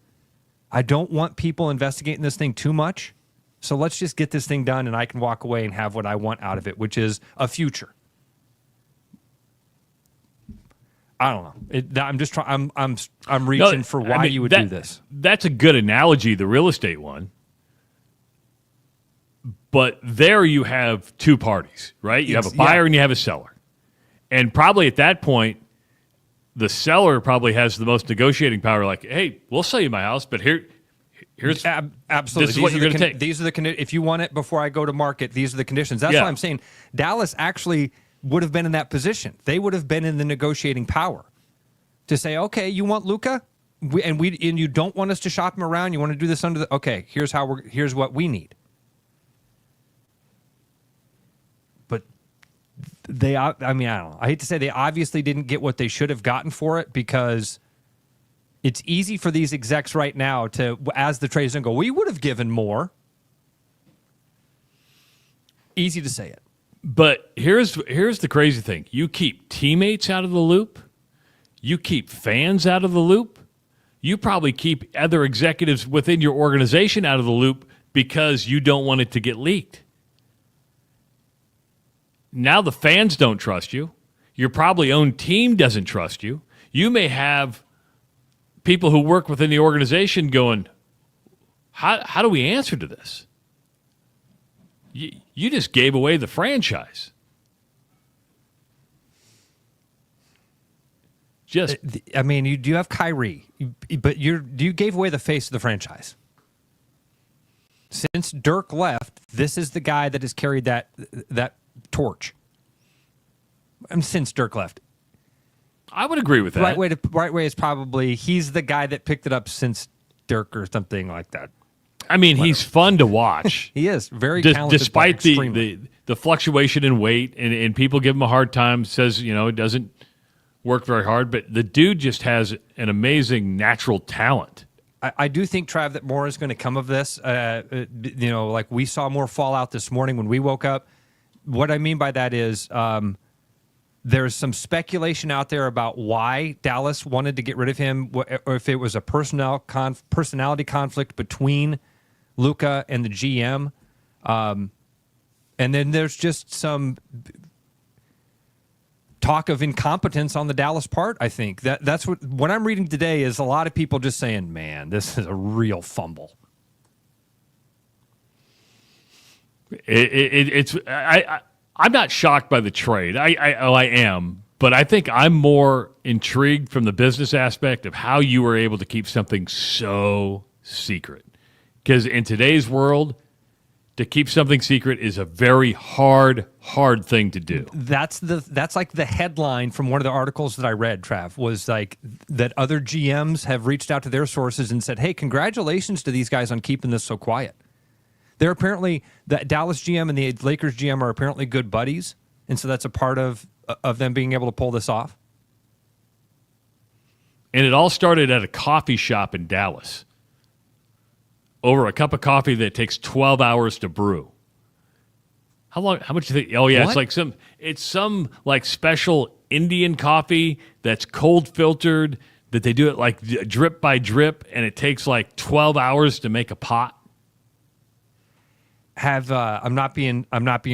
I don't want people investigating this thing too much. So let's just get this thing done and I can walk away and have what I want out of it, which is a future. I don't know. I'm just trying. I'm reaching for why you would do this. That's a good analogy, the real estate one. But there you have two parties, right? You have a buyer and you have a seller. And probably at that point, the seller probably has the most negotiating power. Like, hey, we'll sell you my house, but here's absolutely. This is what you're going to take. These are the conditions. If you want it before I go to market, these are the conditions. That's why I'm saying Dallas actually would have been in that position. They would have been in the negotiating power to say, okay, you want Luka? and you don't want us to shop him around. You want to do this under the okay. Here's what we need. But I don't know. I hate to say they obviously didn't get what they should have gotten for it because it's easy for these execs right now to, as the trades go, we would have given more. Easy to say it. But here's the crazy thing. You keep teammates out of the loop. You keep fans out of the loop. You probably keep other executives within your organization out of the loop because you don't want it to get leaked. Now the fans don't trust you. Your probably own team doesn't trust you. You may have people who work within the organization going, how do we answer to this? You just gave away the franchise. You have Kyrie, but you gave away the face of the franchise. Since Dirk left, this is the guy that has carried that torch. Since Dirk left, I would agree with that. Right way is probably he's the guy that picked it up since Dirk or something like that. I mean, he's fun to watch. He is very talented. Despite the fluctuation in weight, and people give him a hard time, says, it doesn't work very hard, but the dude just has an amazing natural talent. I do think, Trav, that more is going to come of this. Like we saw more fallout this morning when we woke up. What I mean by that is there's some speculation out there about why Dallas wanted to get rid of him, or if it was a personality conflict between Luka and the GM. And then there's just some talk of incompetence on the Dallas part, I think. That's what I'm reading today is a lot of people just saying, man, this is a real fumble. I'm not shocked by the trade. I am, but I think I'm more intrigued from the business aspect of how you were able to keep something so secret. Because in today's world, to keep something secret is a very hard thing to do. That's like the headline from one of the articles that I read, Trav, was like that other GMs have reached out to their sources and said, hey, congratulations to these guys on keeping this so quiet. They're apparently, the Dallas GM and the Lakers GM are apparently good buddies, and so that's a part of them being able to pull this off. And it all started at a coffee shop in Dallas over a cup of coffee that takes 12 hours to brew. How much do you think? Oh, yeah, What? it's some special Indian coffee that's cold filtered, that they do it like drip by drip, and it takes 12 hours to make a pot. I'm not being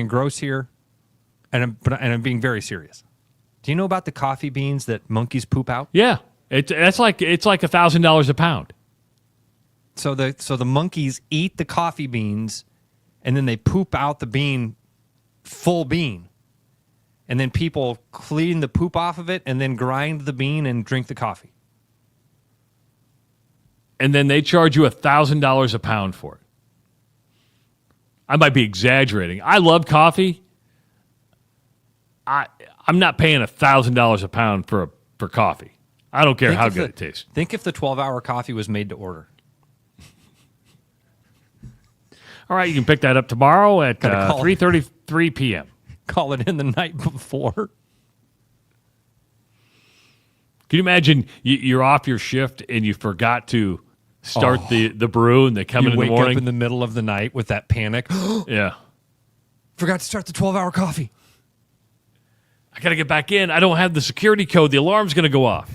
gross here, and I'm being very serious. Do you know about the coffee beans that monkeys poop out? Yeah, it's like $1,000 a pound. So the monkeys eat the coffee beans, and then they poop out the full bean, and then people clean the poop off of it, and then grind the bean and drink the coffee. And then they charge you $1,000 a pound for it. I might be exaggerating. I love coffee. I'm not paying $1,000 a pound for coffee. I don't care how good it tastes. Think if the 12-hour coffee was made to order. All right, you can pick that up tomorrow at 3:33 p.m. Call it in the night before. Can you imagine you're off your shift and you forgot to start the brew, and they come in the morning? You wake up in the middle of the night with that panic. Yeah. Forgot to start the 12-hour coffee. I got to get back in. I don't have the security code. The alarm's going to go off.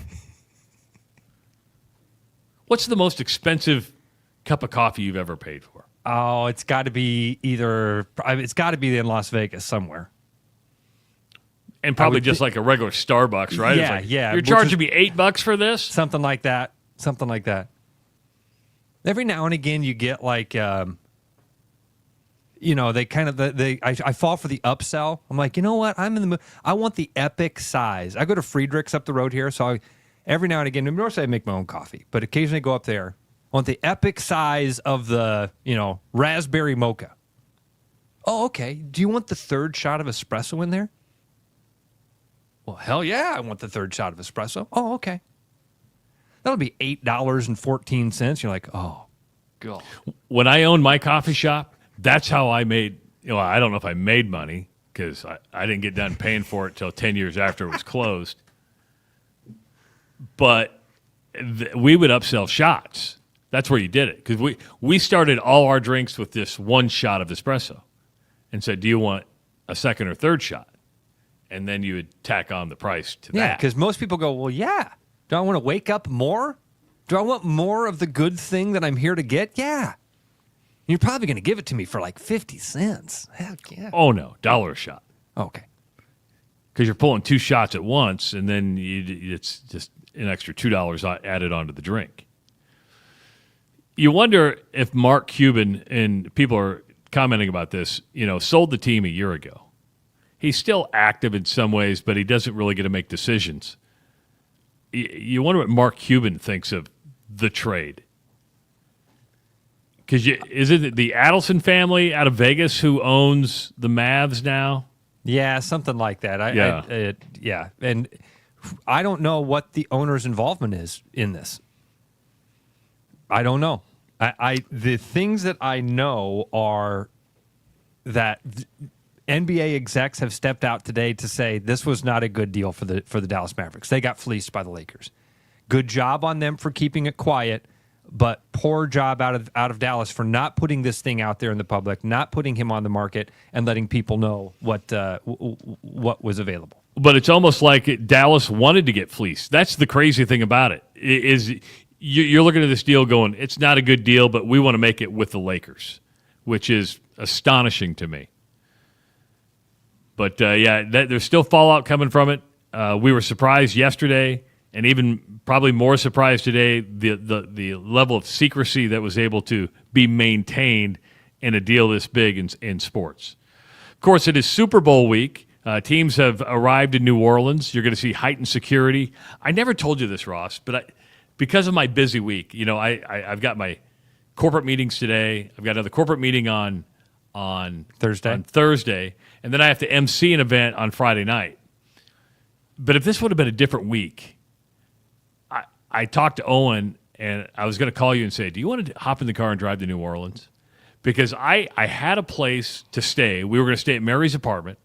What's the most expensive cup of coffee you've ever paid for? Oh, it's got to be it's got to be in Las Vegas somewhere. And probably just like a regular Starbucks, right? Yeah, yeah. You're charging me $8 for this? Something like that. Something like that. Every now and again, you get they kind of I fall for the upsell. I'm like, you know what? I'm in the mood. I want the epic size. I go to Friedrich's up the road here, so every now and again, normally I make my own coffee, but occasionally I go up there. I want the epic size of the raspberry mocha. Oh, okay. Do you want the third shot of espresso in there? Well, hell yeah, I want the third shot of espresso. Oh, okay. That'll be $8.14. You're like, oh, God. When I owned my coffee shop, that's how I made. I don't know if I made money because I didn't get done paying for it till 10 years after it was closed. But we would upsell shots. That's where you did it because we started all our drinks with this one shot of espresso and said, do you want a second or third shot? And then you would tack on the price to that. Yeah, because most people go, well, yeah. Do I want to wake up more? Do I want more of the good thing that I'm here to get? Yeah. You're probably going to give it to me for like 50 cents. Heck yeah. Oh, no. $1 a shot. Okay. Because you're pulling 2 shots at once, and then it's just an extra $2 added onto the drink. You wonder if Mark Cuban, and people are commenting about this, sold the team a year ago. He's still active in some ways, but he doesn't really get to make decisions. You wonder what Mark Cuban thinks of the trade. Because isn't it the Adelson family out of Vegas who owns the Mavs now? Yeah, something like that. Yeah. And I don't know what the owner's involvement is in this. I don't know. The things that I know are that NBA execs have stepped out today to say this was not a good deal for the Dallas Mavericks. They got fleeced by the Lakers. Good job on them for keeping it quiet, but poor job out of Dallas for not putting this thing out there in the public, not putting him on the market, and letting people know what was available. But it's almost like Dallas wanted to get fleeced. That's the crazy thing about it. Is you're looking at this deal going, it's not a good deal, but we want to make it with the Lakers, which is astonishing to me. But, there's still fallout coming from it. We were surprised yesterday, and even probably more surprised today, the level of secrecy that was able to be maintained in a deal this big in sports. Of course, it is Super Bowl week. Teams have arrived in New Orleans. You're going to see heightened security. I never told you this, Ross, but because of my busy week, I've got my corporate meetings today. I've got another corporate meeting on Thursday, and then I have to MC an event on Friday night. But if this would have been a different week, I talked to Owen, and I was going to call you and say, do you want to hop in the car and drive to New Orleans? Because I had a place to stay. We were going to stay at Mary's apartment,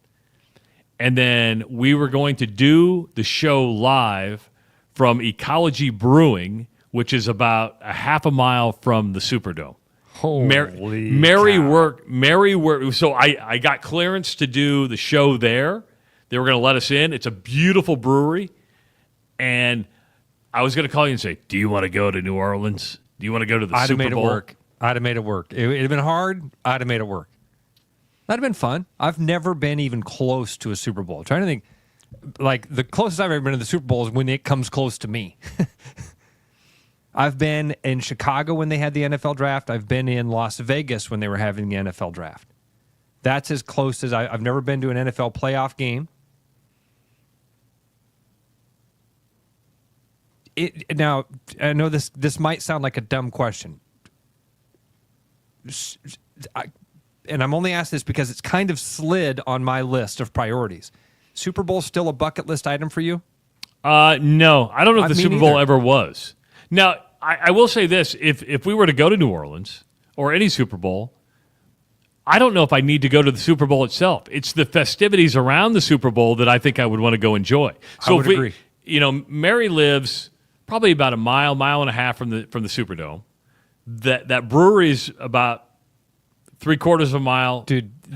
and then we were going to do the show live from Ecology Brewing, which is about a half a mile from the Superdome. Mary worked. So I got clearance to do the show there. They were going to let us in. It's a beautiful brewery. And I was going to call you and say, do you want to go to New Orleans? Do you want to go to the Super Bowl? I'd have made it work. It'd have been hard. I'd have made it work. That'd have been fun. I've never been even close to a Super Bowl. I'm trying to think. Like, the closest I've ever been to the Super Bowl is when it comes close to me. I've been in Chicago when they had the NFL draft. I've been in Las Vegas when they were having the NFL draft. That's as close as I've never been to an NFL playoff game. Now, I know this might sound like a dumb question. And I'm only asking this because it's kind of slid on my list of priorities. Super Bowl still a bucket list item for you? No. I don't know if the Super Bowl ever was. Now, I will say this. If we were to go to New Orleans or any Super Bowl, I don't know if I need to go to the Super Bowl itself. It's the festivities around the Super Bowl that I think I would want to go enjoy. So I would agree. Mary lives probably about a mile and a half from the Superdome. That brewery's about 3/4 of a mile,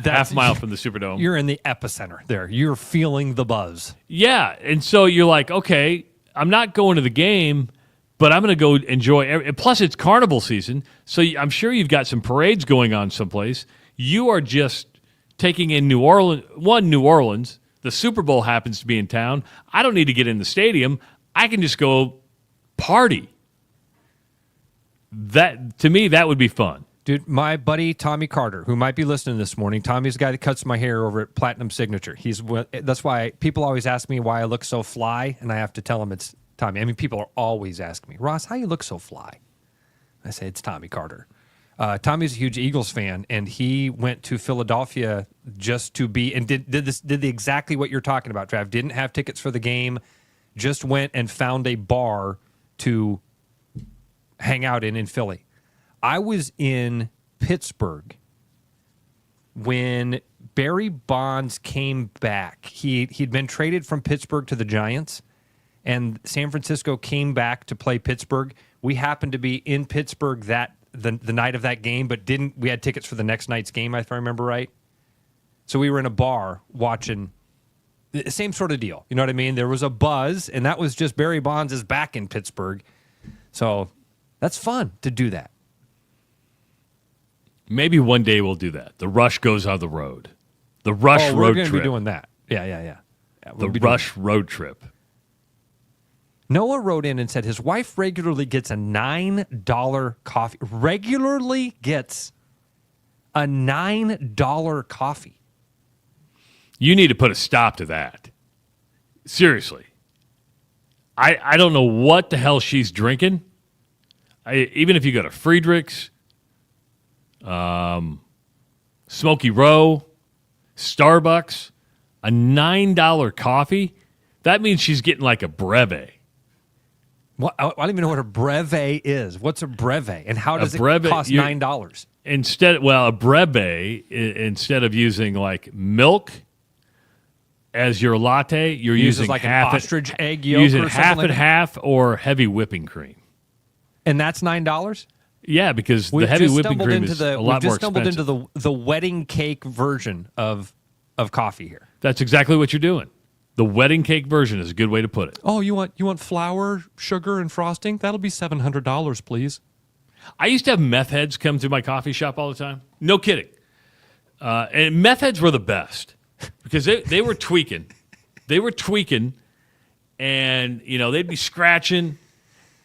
half mile from the Superdome. You're in the epicenter there. You're feeling the buzz. Yeah, and so you're like, okay, I'm not going to the game, but I'm going to go enjoy. Plus, it's carnival season, so I'm sure you've got some parades going on someplace. You are just taking in New Orleans. The Super Bowl happens to be in town. I don't need to get in the stadium. I can just go party. That, to me, that would be fun. Dude, my buddy Tommy Carter, who might be listening this morning, Tommy's the guy that cuts my hair over at Platinum Signature. That's why people always ask me why I look so fly, and I have to tell them it's Tommy. I mean, people are always asking me, Ross, how you look so fly? I say, it's Tommy Carter. Tommy's a huge Eagles fan, and he went to Philadelphia just to be, and did exactly what you're talking about, Trav. Didn't have tickets for the game, just went and found a bar to hang out in Philly. I was in Pittsburgh when Barry Bonds came back. He'd been traded from Pittsburgh to the Giants, and San Francisco came back to play Pittsburgh. We happened to be in Pittsburgh the night of that game, but we had tickets for the next night's game, if I remember right. So we were in a bar watching the same sort of deal. You know what I mean? There was a buzz, and that was just Barry Bonds is back in Pittsburgh. So that's fun to do that. Maybe one day we'll do that. The Rush goes on the road. The Rush road trip. We're going to be doing that. Yeah, the Rush road trip. Noah wrote in and said his wife regularly gets a $9 coffee. Regularly gets a $9 coffee. You need to put a stop to that. Seriously. I don't know what the hell she's drinking. Even if you go to Friedrich's, Smoky Row, Starbucks, a $9 coffee, that means she's getting like a breve. What, I don't even know what a breve is. What's a breve, and how does it cost $9? A breve, instead of using like milk as your latte, you're using like half an ostrich egg yolk, using or half like and half or heavy whipping cream. And that's $9? Yeah, because the heavy whipping cream is a lot more expensive. We've just stumbled into the wedding cake version of coffee here. That's exactly what you're doing. The wedding cake version is a good way to put it. Oh, you want flour, sugar, and frosting? That'll be $700, please. I used to have meth heads come to my coffee shop all the time. No kidding. And meth heads were the best because they were tweaking. They were tweaking, and they'd be scratching,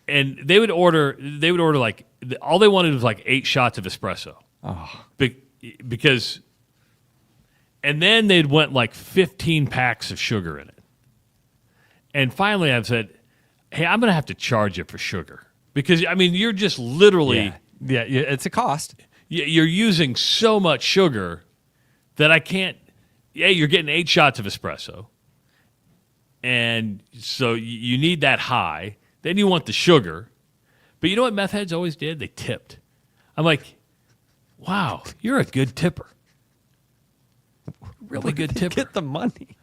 and they would order like all they wanted was like 8 shots of espresso. Oh, because. And then they'd went like 15 packs of sugar in it. And finally I've said, hey, I'm going to have to charge you for sugar. Because, you're just literally... Yeah, it's a cost. You're using so much sugar that I can't... Yeah, you're getting 8 shots of espresso. And so you need that high. Then you want the sugar. But you know what meth heads always did? They tipped. I'm like, wow, you're a good tipper. Really good tipper. Get the money.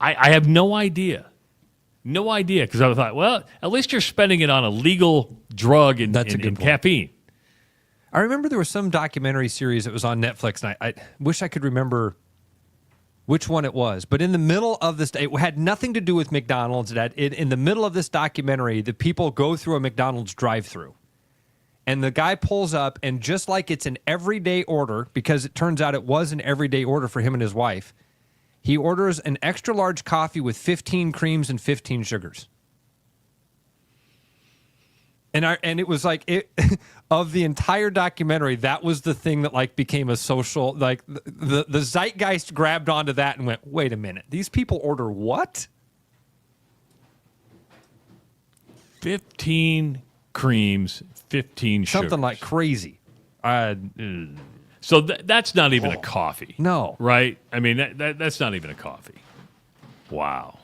I have no idea. No idea, because I thought, well, at least you're spending it on a legal drug and caffeine. I remember there was some documentary series that was on Netflix, and I wish I could remember which one it was. But in the middle of this, it had nothing to do with McDonald's. In the middle of this documentary, the people go through a McDonald's drive-thru. And the guy pulls up, and just like it's an everyday order, because it turns out it was an everyday order for him and his wife, he orders an extra large coffee with 15 creams and 15 sugars. And it was like of the entire documentary, that was the thing that like became a social, like the zeitgeist grabbed onto that and went, wait a minute, these people order what? 15 creams, 15 sugars. Something like crazy. So that's not even a coffee. No. Right? That's not even a coffee. Wow.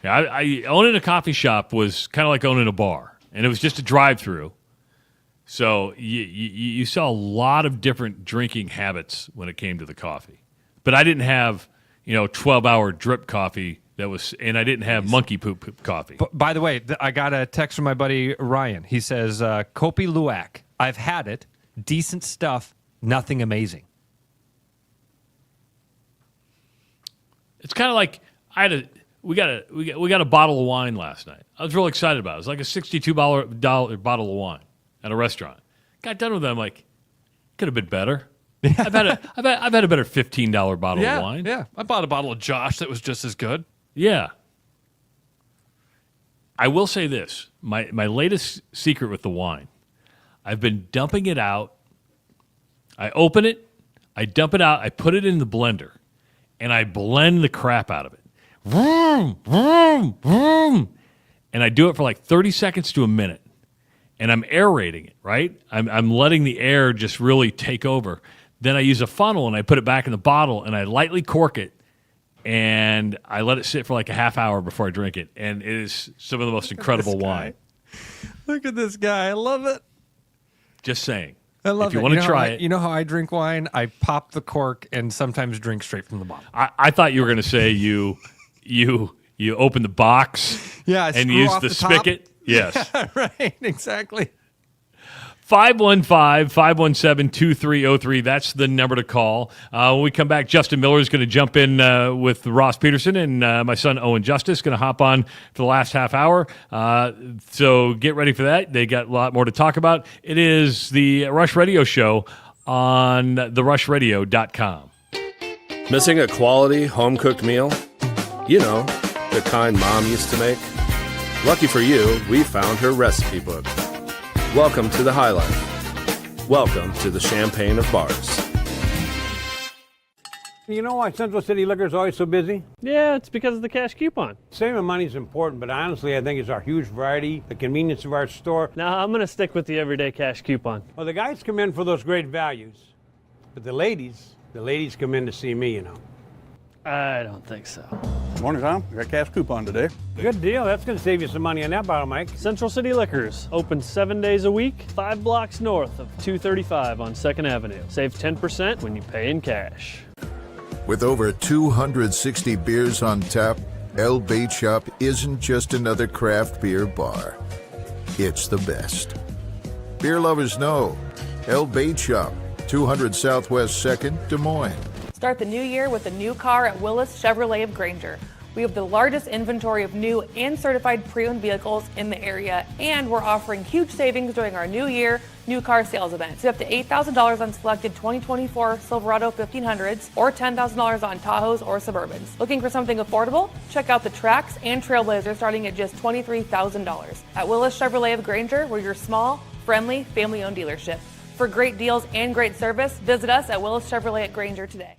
Yeah, I owning a coffee shop was kind of like owning a bar. And it was just a drive-through. So you saw a lot of different drinking habits when it came to the coffee. But I didn't have, 12-hour drip coffee and I didn't have monkey poop coffee. By the way, I got a text from my buddy Ryan. He says, Kopi Luwak, I've had it. Decent stuff, nothing amazing. It's kind of like we got a bottle of wine last night. I was real excited about it. It was like a $62 bottle of wine at a restaurant. Got done with it. I'm like, could have been better. I've had a better $15 bottle of wine. Yeah, I bought a bottle of Josh that was just as good. Yeah. I will say this. My latest secret with the wine, I've been dumping it out. I open it, I dump it out, I put it in the blender, and I blend the crap out of it. Vroom, vroom, vroom. And I do it for like 30 seconds to a minute. And I'm aerating it, right? I'm letting the air just really take over. Then I use a funnel and I put it back in the bottle and I lightly cork it and I let it sit for like a half hour before I drink it. And it is some of the most incredible wine. Look at this guy. I love it. Just saying. I love if you it. want to try it. You know how I drink wine? I pop the cork and sometimes drink straight from the bottle. I thought you were going to say you open the box and use the spigot. Yes. Yeah, right, exactly. 515-517-2303. That's the number to call. When we come back, Justin Miller is going to jump in with Ross Peterson, and my son Owen Justice going to hop on for the last half hour. So get ready for that. They got a lot more to talk about. It is the Rush Radio Show on therushradio.com. Missing a quality home-cooked meal? You know, the kind Mom used to make? Lucky for you, we found her recipe book. Welcome to the High Life. Welcome to the champagne of bars. You know why Central City Liquor is always so busy? Yeah, it's because of the cash coupon. Saving money is important, but honestly, I think it's our huge variety, the convenience of our store. Nah, I'm going to stick with the everyday cash coupon. Well, the guys come in for those great values, but the ladies come in to see me, you know. I don't think so. Morning, Tom. We got cash coupon today. Good deal. That's going to save you some money on that bottle, Mike. Central City Liquors, open 7 days a week, 5 blocks north of 235 on 2nd Avenue. Save 10% when you pay in cash. With over 260 beers on tap, El Bait Shop isn't just another craft beer bar. It's the best. Beer lovers know El Bait Shop, 200 Southwest 2nd, Des Moines. Start the new year with a new car at Willis Chevrolet of Granger. We have the largest inventory of new and certified pre-owned vehicles in the area, and we're offering huge savings during our new year new car sales event. Save up to $8,000 on selected 2024 Silverado 1500s or $10,000 on Tahoes or Suburbans. Looking for something affordable? Check out the Trax and Trailblazer starting at just $23,000. At Willis Chevrolet of Granger, we're your small, friendly, family-owned dealership. For great deals and great service, visit us at Willis Chevrolet at Granger today.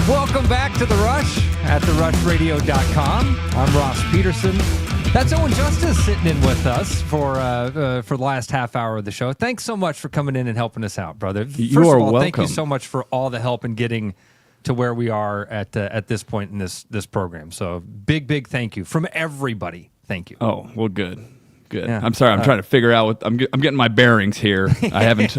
Welcome back to The Rush at therushradio.com. I'm Ross Peterson. That's Owen Justice sitting in with us for the last half hour of the show. Thanks so much for coming in and helping us out, brother. First of all, thank you so much for all the help in getting to where we are at this point in this program. So big thank you from everybody. Thank you. Oh, well, good. Yeah. I'm sorry. I'm trying to figure out what I'm getting my bearings here. I haven't.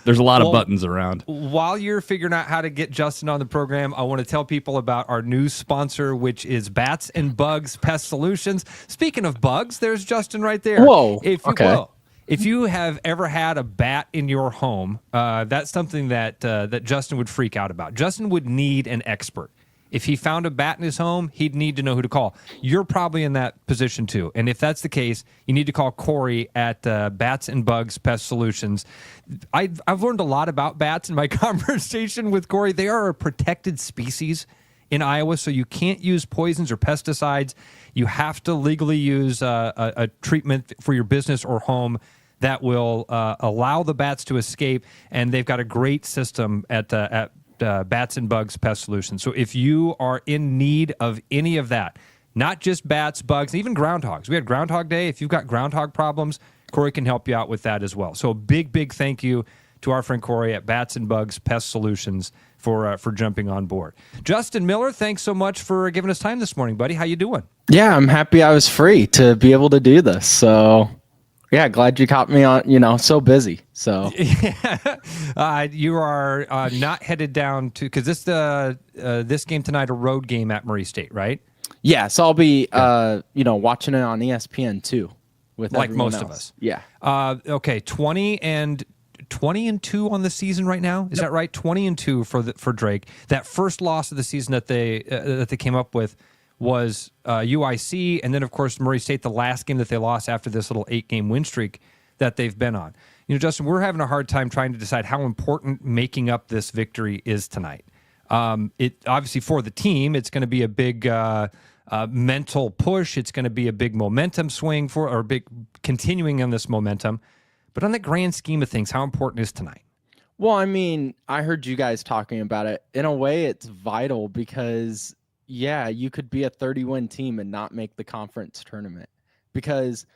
There's a lot of buttons around. While you're figuring out how to get Justin on the program, I want to tell people about our new sponsor, which is Bats and Bugs Pest Solutions. Speaking of bugs, there's Justin right there. Whoa. If you have ever had a bat in your home, that's something that Justin would freak out about. Justin would need an expert. If he found a bat in his home, he'd need to know who to call. You're probably in that position too. And if that's the case, you need to call Corey at Bats and Bugs Pest Solutions. I've learned a lot about bats in my conversation with Corey. They are a protected species in Iowa, so you can't use poisons or pesticides. You have to legally use a treatment for your business or home that will allow the bats to escape. And they've got a great system at Bats and Bugs Pest Solutions. So if you are in need of any of that, not just bats, bugs, even groundhogs. We had Groundhog Day. If you've got groundhog problems, Corey can help you out with that as well. So big thank you to our friend Corey at Bats and Bugs Pest Solutions for jumping on board. Justin Miller, thanks so much for giving us time this morning, buddy. How you doing? Yeah, I'm happy I was free to be able to do this. So yeah, glad you caught me on, so busy. So you are not headed down to, because this game tonight, a road game at Murray State, right? Yeah, so I'll be watching it on ESPN too, with like most else. of us. Yeah. Okay, 20-2 on the season right now. Is that right? 20-2 for Drake. That first loss of the season that they came up with was UIC, and then of course Murray State, the last game that they lost after this little 8-game win streak that they've been on. Justin, we're having a hard time trying to decide how important making up this victory is tonight. It obviously for the team, it's going to be a big mental push. It's going to be a big momentum swing or big continuing on this momentum. But on the grand scheme of things, how important is tonight? Well, I mean, I heard you guys talking about it. In a way, it's vital because you could be a 30-win team and not make the conference tournament. Because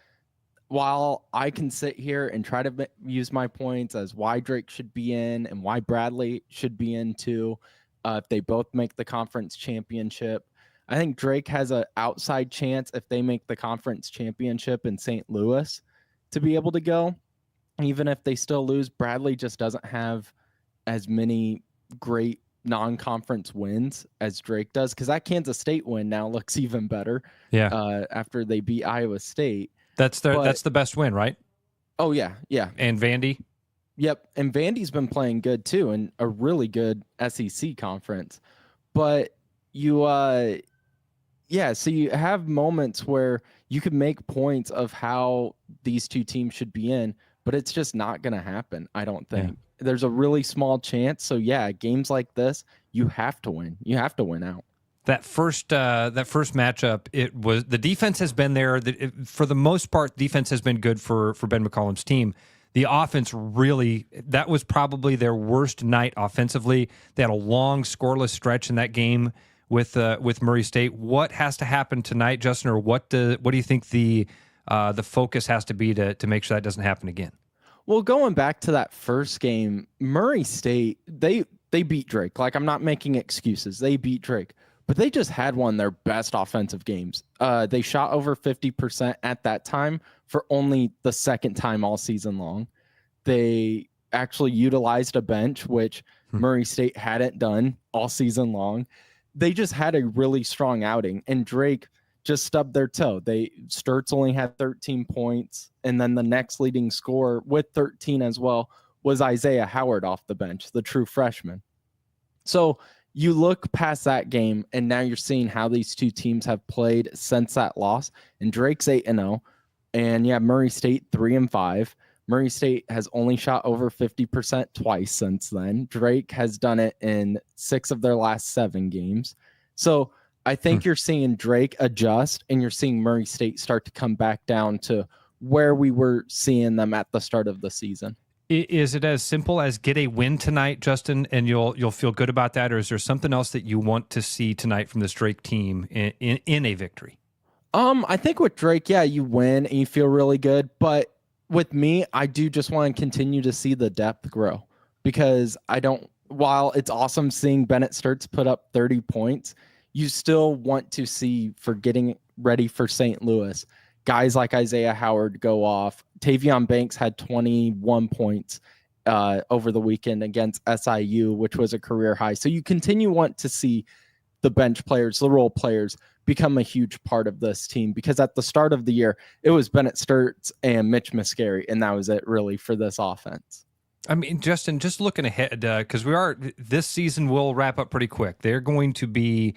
while I can sit here and try to use my points as why Drake should be in and why Bradley should be in too, if they both make the conference championship, I think Drake has an outside chance if they make the conference championship in St. Louis to be able to go. Even if they still lose, Bradley just doesn't have as many great non-conference wins as Drake does, because that Kansas State win now looks even better. Yeah. After they beat Iowa State. That's the best win, right? Oh yeah, yeah. And Vandy. Yep, and Vandy's been playing good too, and a really good SEC conference. But you, so you have moments where you could make points of how these two teams should be in, but it's just not going to happen. I don't think. Yeah. There's a really small chance. So yeah, games like this, you have to win. You have to win out. That first matchup, it was the defense has been there. For the most part, defense has been good for Ben McCollum's team. The offense really, that was probably their worst night offensively. They had a long scoreless stretch in that game with Murray State. What has to happen tonight, Justin, or what do you think the focus has to be to make sure that doesn't happen again? Well, going back to that first game, Murray State, they beat Drake. Like, I'm not making excuses. They beat Drake. But they just had one of their best offensive games. They shot over 50% at that time for only the second time all season long. They actually utilized a bench, which Murray State hadn't done all season long. They just had a really strong outing, and Drake just stubbed their toe. Sturtz only had 13 points, and then the next leading scorer with 13 as well was Isaiah Howard off the bench, the true freshman. So you look past that game, and now you're seeing how these two teams have played since that loss. And Drake's 8-0, and yeah, Murray State 3-5. Murray State has only shot over 50% twice since then. Drake has done it in 6 of their last 7 games. So I think you're seeing Drake adjust, and you're seeing Murray State start to come back down to where we were seeing them at the start of the season. Is it as simple as get a win tonight, Justin, and you'll feel good about that, or is there something else that you want to see tonight from this Drake team in a victory? I think with Drake, yeah, you win and you feel really good. But with me, I do just want to continue to see the depth grow, because while it's awesome seeing Bennett Sturtz put up 30 points, you still want to see, for getting ready for St. Louis, guys like Isaiah Howard go off. Tavion Banks had 21 points over the weekend against SIU, which was a career high. So you want to see the bench players, the role players, become a huge part of this team, because at the start of the year, it was Bennett Sturtz and Mitch Muscari, and that was it really for this offense. I mean, Justin, just looking ahead, because this season will wrap up pretty quick. They're going to be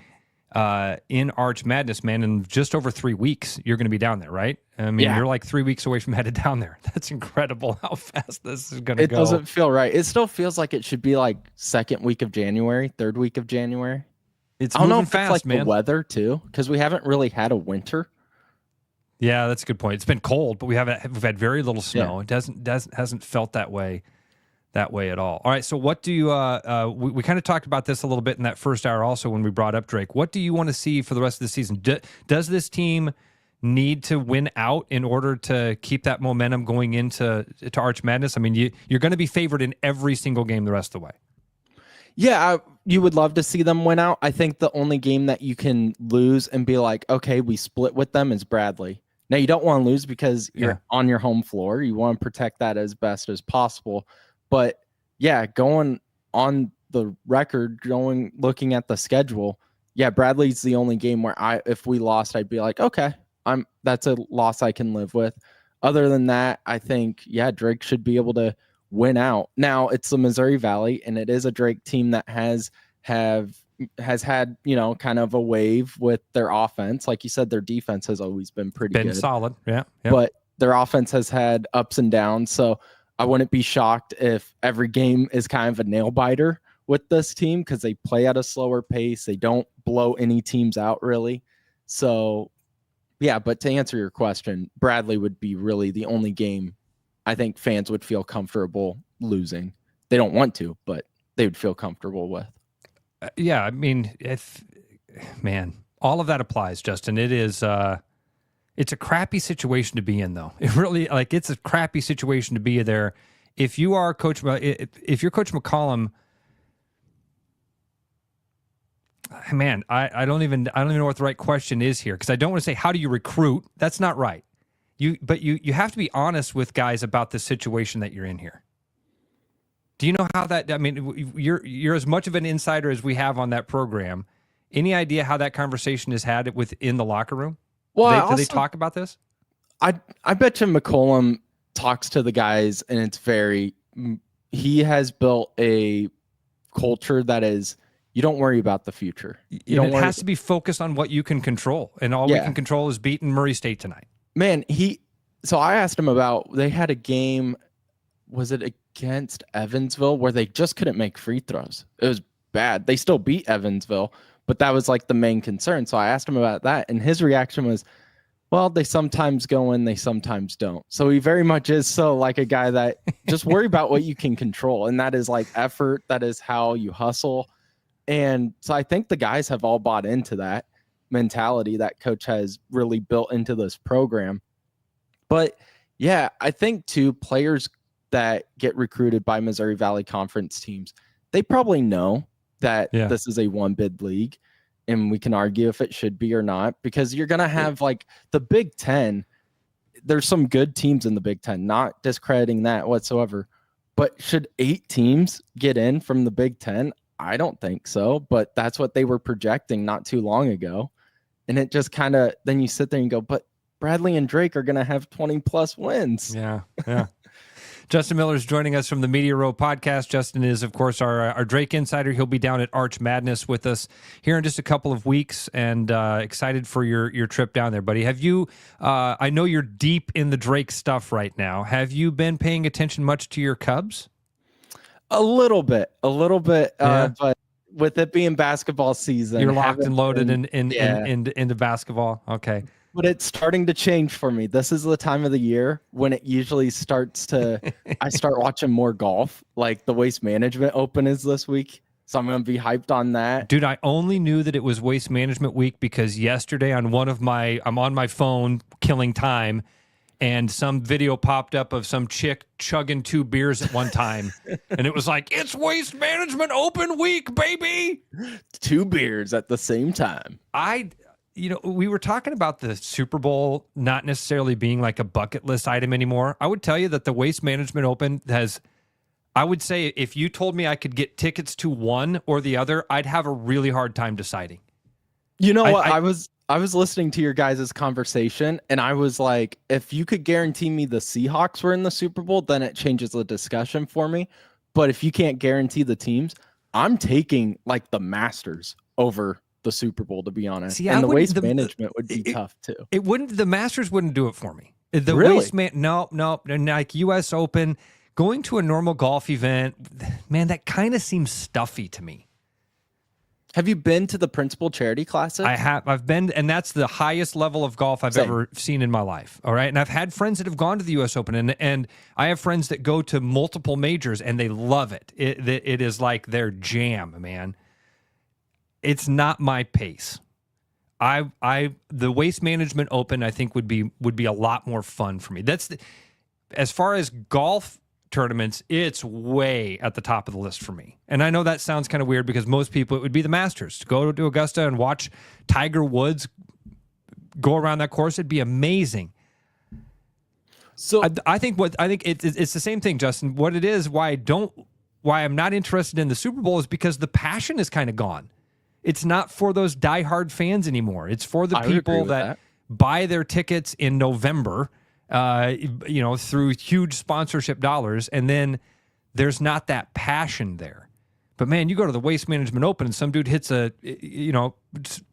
in Arch Madness, man, in just over 3 weeks. You're going to be down there, right? I mean, You're like 3 weeks away from headed down there. That's incredible how fast this is going to go. It doesn't feel right. It still feels like it should be like second week of January, third week of January. It's I don't know moving if fast, it's like man. the weather too, because we haven't really had a winter. Yeah, that's a good point. It's been cold, but we've had very little snow. It hasn't felt that way at all. All right, so what do you we kind of talked about this a little bit in that first hour also when we brought up Drake. What do you want to see for the rest of the season? Does this team need to win out in order to keep that momentum going into Arch Madness? I mean, you're going to be favored in every single game the rest of the way. Yeah, you would love to see them win out. I think the only game that you can lose and be like, okay, we split with them is Bradley. Now, you don't want to lose because you're on your home floor. You want to protect that as best as possible. But yeah, going on the record, looking at the schedule, yeah, Bradley's the only game where if we lost, I'd be like, okay, that's a loss I can live with. Other than that, I think, yeah, Drake should be able to win out. Now, it's the Missouri Valley, and it is a Drake team that has had, kind of a wave with their offense. Like you said, their defense has always been pretty good. Solid, yeah. But their offense has had ups and downs, so I wouldn't be shocked if every game is kind of a nail biter with this team, because they play at a slower pace. They don't blow any teams out really. So yeah, but to answer your question, Bradley would be really the only game I think fans would feel comfortable losing. They don't want to, but they would feel comfortable with. Yeah, I mean, all of that applies, Justin. It is it's a crappy situation to be in, though. It really, it's a crappy situation to be there. If you are if you're Coach McCollum, man, I don't even know what the right question is here, because I don't want to say how do you recruit. That's not right. But you have to be honest with guys about the situation that you're in here. Do you know how that? I mean, you're as much of an insider as we have on that program. Any idea how that conversation is had within the locker room? Well, do they talk about this? I bet you McCollum talks to the guys, and he has built a culture that is, you don't worry about the future. It has to be focused on what you can control, and all we can control is beating Murray State tonight. Man, so I asked him about, they had a game, was it against Evansville, where they just couldn't make free throws. It was bad. They still beat Evansville, but that was like the main concern. So I asked him about that, and his reaction was, well, they sometimes go in, they sometimes don't. So he very much is so like a guy that just worry about what you can control. And that is like effort. That is how you hustle. And so I think the guys have all bought into that mentality that coach has really built into this program. But yeah, I think too, players that get recruited by Missouri Valley Conference teams, they probably know that this is a one bid league, and we can argue if it should be or not, because you're going to have like the Big Ten. There's some good teams in the Big Ten, not discrediting that whatsoever, but should 8 teams get in from the Big Ten? I don't think so, but that's what they were projecting not too long ago. And it just kind of, then you sit there and go, but Bradley and Drake are going to have 20 plus wins. Yeah. Justin Miller is joining us from the Media Row podcast. Justin is, of course, our Drake insider. He'll be down at Arch Madness with us here in just a couple of weeks, and excited for your trip down there, buddy. Have you, I know you're deep in the Drake stuff right now. Have you been paying attention much to your Cubs? A little bit, but with it being basketball season, you're locked and loaded into basketball. Okay. But it's starting to change for me. This is the time of the year when it usually starts to, I start watching more golf, like the Waste Management Open is this week. So I'm going to be hyped on that. Dude, I only knew that it was Waste Management Week because yesterday on I'm on my phone killing time, and some video popped up of some chick chugging 2 beers at one time. And it was like, it's Waste Management Open Week, baby. 2 beers at the same time. We were talking about the Super Bowl not necessarily being like a bucket list item anymore. I would tell you that the Waste Management Open I would say if you told me I could get tickets to one or the other, I'd have a really hard time deciding. You know what? I was listening to your guys' conversation, and I was like, if you could guarantee me the Seahawks were in the Super Bowl, then it changes the discussion for me. But if you can't guarantee the teams, I'm taking like the Masters over the Super Bowl, to be honest. See, and the Waste Management would be tough too. The Masters wouldn't do it for me. Really? No, like US Open, going to a normal golf event, man, that kind of seems stuffy to me. Have you been to the Principal Charity Classic? I have. I've been, and that's the highest level of golf I've ever seen in my life. All right. And I've had friends that have gone to the US Open, and I have friends that go to multiple majors and they love it. It is like their jam, man. It's not my pace. The Waste Management Open, I think, would be a lot more fun for me. As far as golf tournaments, it's way at the top of the list for me. And I know that sounds kind of weird because most people, it would be the Masters. To go to Augusta and watch Tiger Woods go around that course, it'd be amazing. So I think it's the same thing, Justin. What it is, why I'm not interested in the Super Bowl is because the passion is kind of gone. It's not for those diehard fans anymore. It's for the people that buy their tickets in November, through huge sponsorship dollars, and then there's not that passion there. But man, you go to the Waste Management Open and some dude hits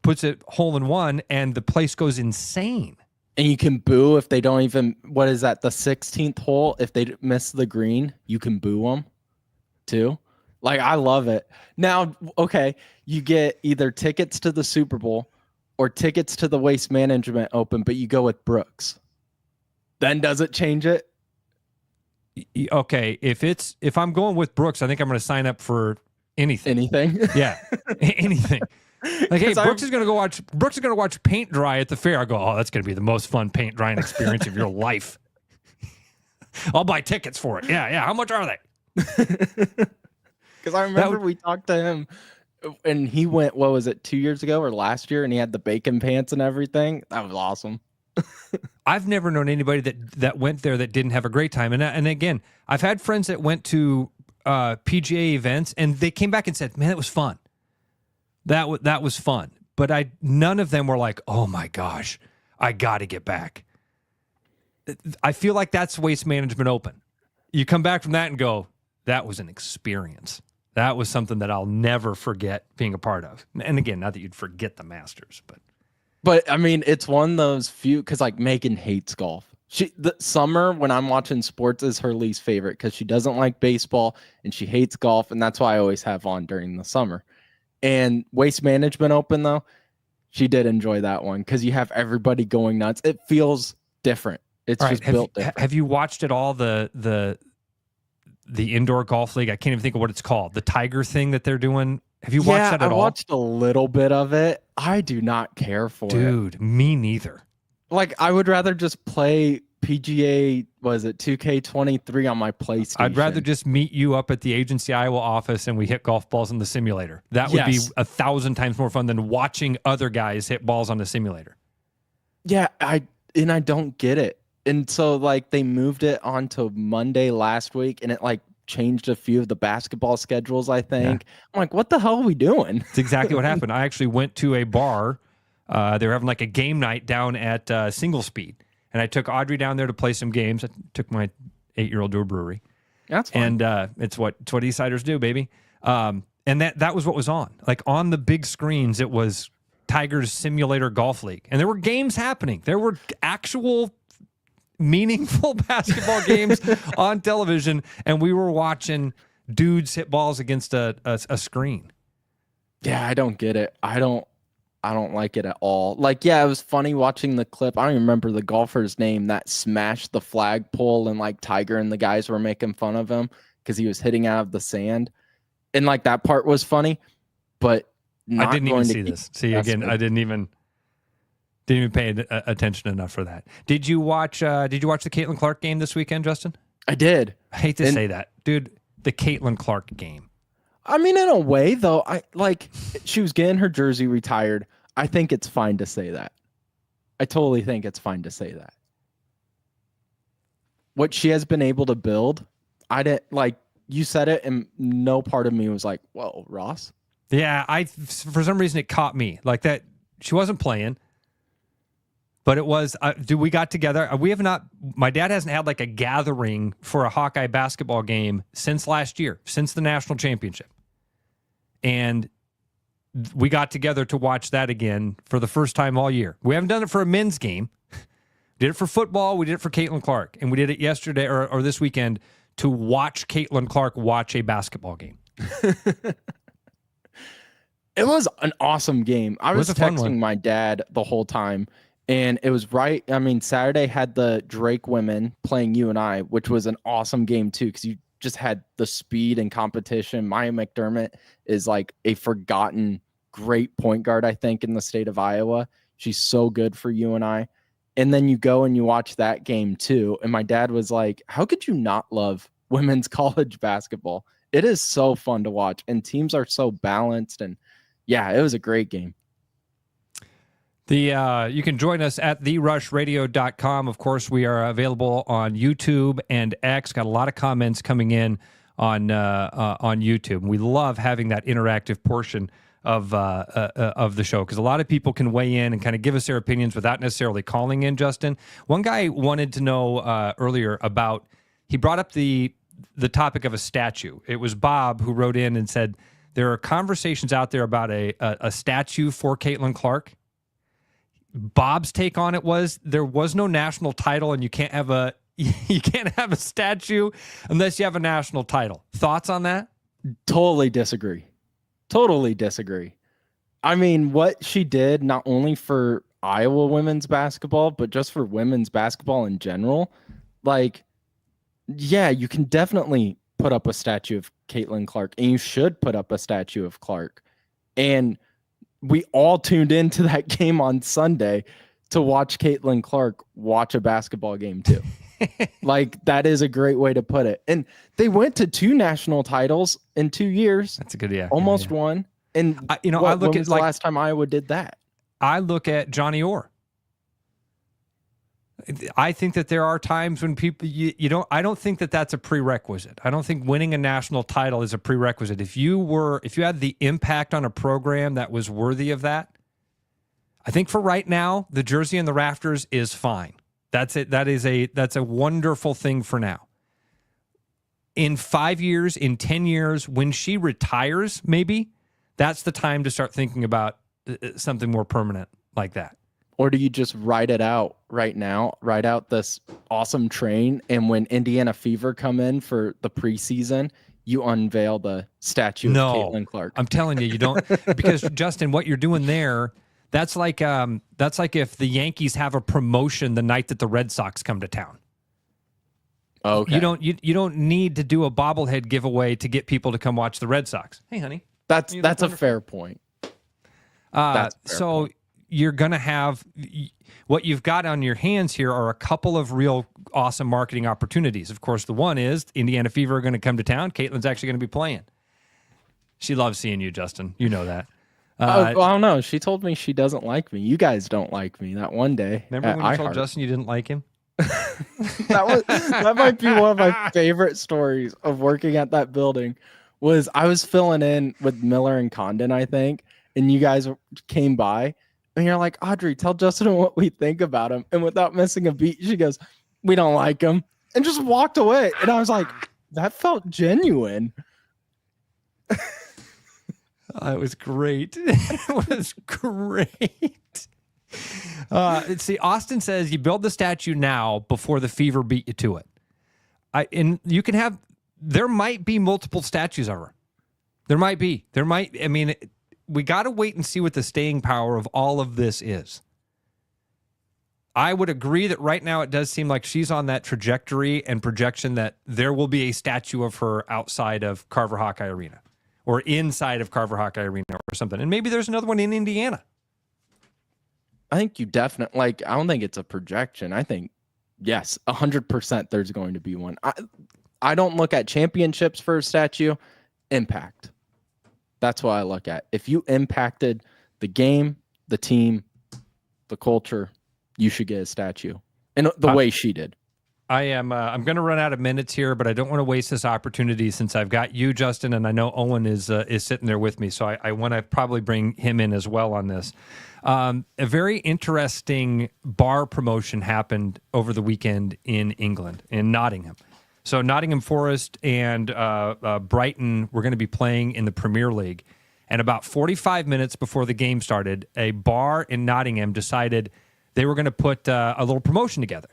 puts it hole in one, and the place goes insane. And you can boo if they don't even, what is that, the 16th hole? If they miss the green, you can boo them too. Like, I love it. Now, okay, you get either tickets to the Super Bowl or tickets to the Waste Management Open, but you go with Brooks. Then does it change it? Okay, if I'm going with Brooks, I think I'm going to sign up for anything. Anything? Yeah, anything. Like, hey, Brooks is going to watch paint dry at the fair. I go, oh, that's going to be the most fun paint drying experience of your life. I'll buy tickets for it. Yeah. How much are they? Because I remember we talked to him And he went, what was it, 2 years ago or last year? And he had the bacon pants and everything. That was awesome. I've never known anybody that went there that didn't have a great time. And again, I've had friends that went to PGA events and they came back and said, "Man, it was fun. That was fun." But none of them were like, "Oh my gosh, I got to get back." I feel like that's Waste Management Open. You come back from that and go, "That was an experience. That was something that I'll never forget being a part of." And again, not that you'd forget the Masters, But I mean, it's one of those few, because like Megan hates golf. The summer when I'm watching sports is her least favorite because she doesn't like baseball and she hates golf, and that's why I always have on during the summer. And Waste Management Open, though, she did enjoy that one because you have everybody going nuts. It feels different. It's just built different. Have you watched at all the indoor golf league? I can't even think of what it's called. The Tiger thing that they're doing. Have you watched that at all? I watched a little bit of it. I do not care for it. Dude, me neither. Like, I would rather just play PGA, was it 2K23 on my PlayStation? I'd rather just meet you up at the Agency Iowa office and we hit golf balls in the simulator. That would be 1,000 times more fun than watching other guys hit balls on the simulator. Yeah, I don't get it. And so, like, they moved it onto Monday last week, and it, like, changed a few of the basketball schedules, I think. Yeah. I'm like, what the hell are we doing? It's exactly what happened. I actually went to a bar. They were having like a game night down at Single Speed. And I took Audrey down there to play some games. I took my 8-year-old to a brewery. That's fun. And it's what Eastsiders do, baby. And that was what was on. Like on the big screens, it was Tiger's Simulator Golf League. And there were games happening. There were actual meaningful basketball games on television, and we were watching dudes hit balls against a screen. Yeah, I don't get it. I don't like it at all. Like, yeah, it was funny watching the clip. I don't even remember the golfer's name that smashed the flagpole, and like Tiger and the guys were making fun of him because he was hitting out of the sand. And like that part was funny, but I didn't even see this. See, again, I didn't even pay attention enough for that. Did you watch the Caitlin Clark game this weekend, Justin? I did. I hate to say that, dude. The Caitlin Clark game. I mean, in a way, though, she was getting her jersey retired. I think it's fine to say that. I totally think it's fine to say that. What she has been able to build, I didn't like. You said it, and no part of me was like, "Whoa, Ross." Yeah, for some reason it caught me like that. She wasn't playing. But it was, we got together. We have not, my dad hasn't had like a gathering for a Hawkeye basketball game since last year, since the national championship. And we got together to watch that again for the first time all year. We haven't done it for a men's game. Did it for football. We did it for Caitlin Clark. And we did it yesterday or this weekend to watch Caitlin Clark watch a basketball game. It was an awesome game. I was texting my dad the whole time. And it was right. I mean, Saturday had the Drake women playing UNI, which was an awesome game, too, because you just had the speed and competition. Maya McDermott is like a forgotten great point guard, I think, in the state of Iowa. She's so good for UNI. And then you go and you watch that game, too. And my dad was like, how could you not love women's college basketball? It is so fun to watch. And teams are so balanced. And yeah, it was a great game. You can join us at therushradio.com. Of course, we are available on YouTube and X. Got a lot of comments coming in on YouTube. We love having that interactive portion of the show because a lot of people can weigh in and kind of give us their opinions without necessarily calling in, Justin. One guy wanted to know earlier about, he brought up the topic of a statue. It was Bob who wrote in and said, there are conversations out there about a statue for Caitlin Clark. Bob's take on it was there was no national title, and you can't have a statue unless you have a national title. Thoughts on that? Totally disagree. I mean, what she did not only for Iowa women's basketball, but just for women's basketball in general, like, yeah, you can definitely put up a statue of Caitlin Clark, and you should put up a statue of Clark. And we all tuned into that game on Sunday to watch Caitlin Clark watch a basketball game too. Like, that is a great way to put it. And they went to 2 national titles in 2 years. That's a good, yeah. Almost won. And I when look was the last time Iowa did that? I look at Johnny Orr. I think that there are times when people I don't think that that's a prerequisite. I don't think winning a national title is a prerequisite. If you had the impact on a program that was worthy of that, I think for right now, the jersey and the rafters is fine. That's it. That's a wonderful thing for now. In 5 years, in 10 years, when she retires, maybe that's the time to start thinking about something more permanent like that. Or do you just ride it out right now, ride out this awesome train, and when Indiana Fever come in for the preseason, you unveil the statue of Caitlin Clark? I'm telling you, you don't, because Justin, what you're doing there, that's like if the Yankees have a promotion the night that the Red Sox come to town. Okay. You don't need to do a bobblehead giveaway to get people to come watch the Red Sox. Hey, honey. That's a fair point. You're going to have what you've got on your hands here are a couple of real awesome marketing opportunities. Of course, the one is Indiana Fever are going to come to town. Caitlin's actually going to be playing. She loves seeing you, Justin. You know that. I don't know. She told me she doesn't like me. You guys don't like me that one day. Remember when you told Justin you didn't like him? That might be one of my favorite stories of working at that building. Was I was filling in with Miller and Condon, I think, and you guys came by. And you're like, Audrey, tell Justin what we think about him. And without missing a beat, she goes, we don't like him. And just walked away. And I was like, that felt genuine. It was great. It was great. See, Austin says you build the statue now before the Fever beat you to it. There might be multiple statues of her. There might be. We got to wait and see what the staying power of all of this is. I would agree that right now it does seem like she's on that trajectory and projection that there will be a statue of her outside of Carver Hawkeye Arena or inside of Carver Hawkeye Arena or something. And maybe there's another one in Indiana. I think you definitely, I don't think it's a projection. I think, yes, 100% there's going to be one. I don't look at championships for a statue, impact. That's what I look at. If you impacted the game, the team, the culture, you should get a statue. And the way she did. I'm going to run out of minutes here, but I don't want to waste this opportunity since I've got you, Justin, and I know Owen is sitting there with me. So I want to probably bring him in as well on this. A very interesting bar promotion happened over the weekend in England, in Nottingham. So Nottingham Forest and Brighton were going to be playing in the Premier League. And about 45 minutes before the game started, a bar in Nottingham decided they were going to put a little promotion together.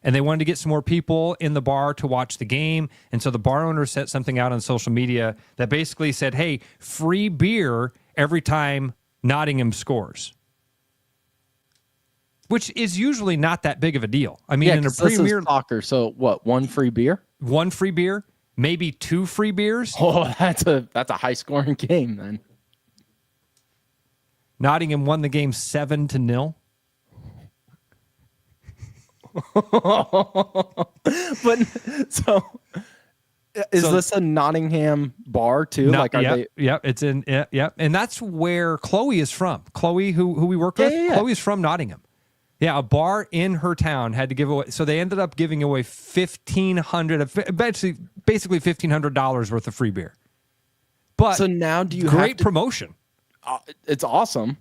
And they wanted to get some more people in the bar to watch the game. And so the bar owner set something out on social media that basically said, hey, free beer every time Nottingham scores. Which is usually not that big of a deal. I mean, in a Premier soccer, so what? One free beer? One free beer, maybe two free beers. Oh, that's a high scoring game then. Nottingham won the game 7-0. But is this a Nottingham bar too? It's in. Yeah, and that's where Chloe is from. Chloe, who we work with, Chloe's from Nottingham. Yeah, a bar in her town had to give away. So they ended up giving away basically $1,500 worth of free beer. But so now do you great promotion? It's awesome,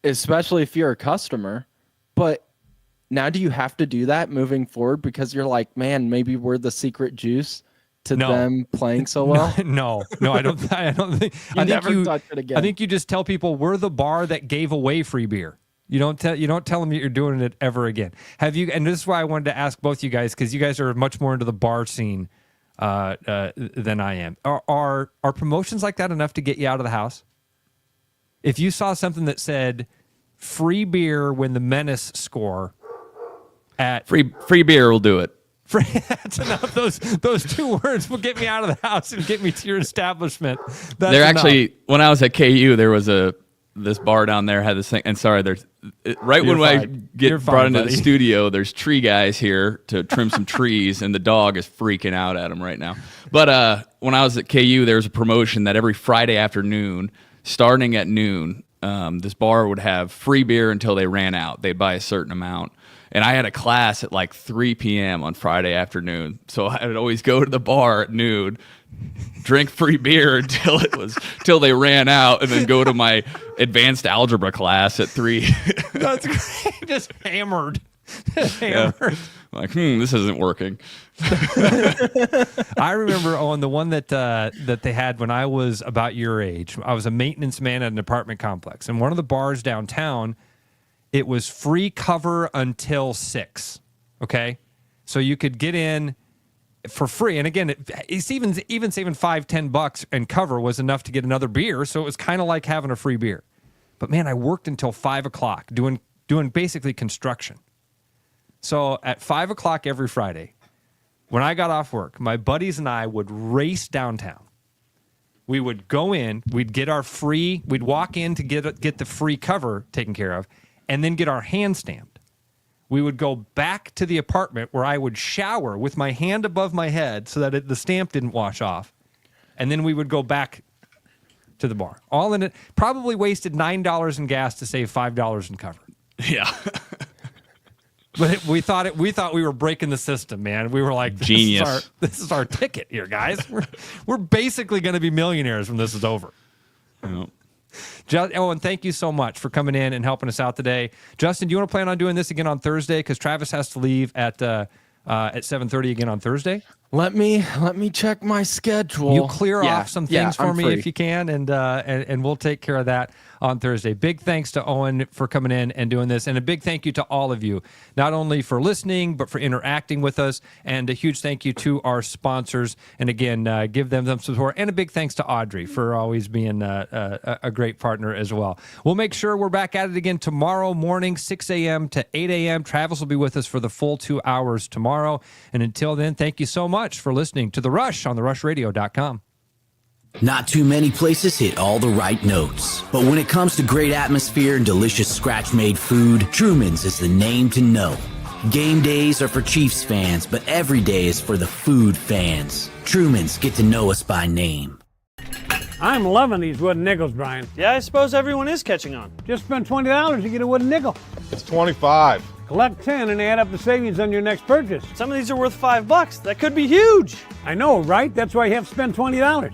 especially if you're a customer. But now do you have to do that moving forward because you're like, man, maybe we're the secret juice to them playing so well? No, I don't think. I touch it again. I think you just tell people we're the bar that gave away free beer. You don't tell them that you're doing it ever again. Have you? And this is why I wanted to ask both you guys because you guys are much more into the bar scene than I am. Are promotions like that enough to get you out of the house? If you saw something that said free beer when the Menace score at free beer will do it. That's enough. Those two words will get me out of the house and get me to your establishment. There actually, when I was at KU, there was this bar down there had this thing. And sorry, when I get brought into the studio, there's tree guys here to trim some trees, and the dog is freaking out at them right now. But when I was at KU, there was a promotion that every Friday afternoon, starting at noon, this bar would have free beer until they ran out. They'd buy a certain amount. And I had a class at like 3 p.m. on Friday afternoon. So I would always go to the bar at noon, drink free beer until they ran out, and then go to my advanced algebra class at 3. That's great. Just hammered. Yeah. Like, this isn't working. I remember, Owen, the one that they had when I was about your age. I was a maintenance man at an apartment complex. And one of the bars downtown, it was free cover until 6. Okay? So you could get in for free. And again, it's even saving $5-10 and cover was enough to get another beer. So it was kind of like having a free beer. But man, I worked until 5 o'clock doing basically construction. So at 5 o'clock every Friday, when I got off work, my buddies and I would race downtown. We would go in, we'd walk in to get the free cover taken care of, and then get our hand stamped. We would go back to the apartment where I would shower with my hand above my head so that the stamp didn't wash off. And then we would go back to the bar. All in it, probably wasted $9 in gas to save $5 in cover. Yeah. But we thought we were breaking the system, man. We were like, genius. This is our ticket here, guys. We're basically going to be millionaires when this is over. Yep. Owen, thank you so much for coming in and helping us out today. Justin, do you want to plan on doing this again on Thursday? Because Travis has to leave at 7:30 again on Thursday. Let me check my schedule. You clear off some things for I'm me free. if you can, and we'll take care of that on Thursday. Big thanks to Owen for coming in and doing this, and a big thank you to all of you, not only for listening, but for interacting with us, and a huge thank you to our sponsors, and again, give them some support, and a big thanks to Audrey for always being a great partner as well. We'll make sure we're back at it again tomorrow morning, 6 a.m. to 8 a.m. Travis will be with us for the full 2 hours tomorrow, and until then, thank you so much for listening to The Rush on therushradio.com. Not too many places hit all the right notes. But when it comes to great atmosphere and delicious scratch-made food, Truman's is the name to know. Game days are for Chiefs fans, but every day is for the food fans. Truman's, get to know us by name. I'm loving these wooden nickels, Brian. Yeah, I suppose everyone is catching on. Just spend $20 to get a wooden nickel. It's 25. Collect 10 and add up the savings on your next purchase. Some of these are worth $5. That could be huge. I know, right? That's why you have to spend $20.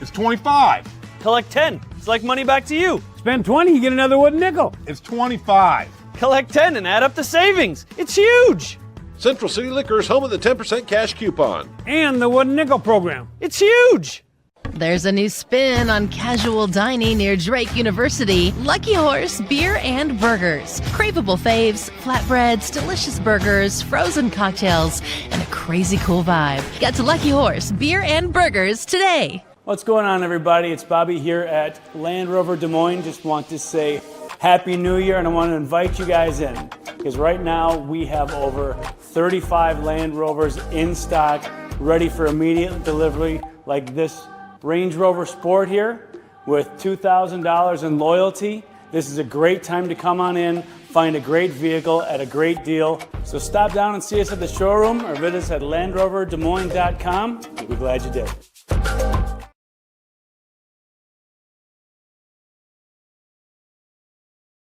It's 25. Collect 10. It's like money back to you. Spend 20, you get another wooden nickel. It's 25. Collect 10 and add up the savings. It's huge. Central City Liquor is home of the 10% cash coupon. And the wooden nickel program. It's huge. There's a new spin on casual dining near Drake University. Lucky Horse Beer and Burgers. Craveable faves, flatbreads, delicious burgers, frozen cocktails, and a crazy cool vibe. Get to Lucky Horse Beer and Burgers today. What's going on, everybody? It's Bobby here at Land Rover Des Moines. Just want to say Happy New Year, and I want to invite you guys in because right now we have over 35 Land Rovers in stock, ready for immediate delivery, like this Range Rover Sport here with $2,000 in loyalty. This is a great time to come on in, find a great vehicle at a great deal. So stop down and see us at the showroom or visit us at LandRoverDesMoines.com. We'll be glad you did.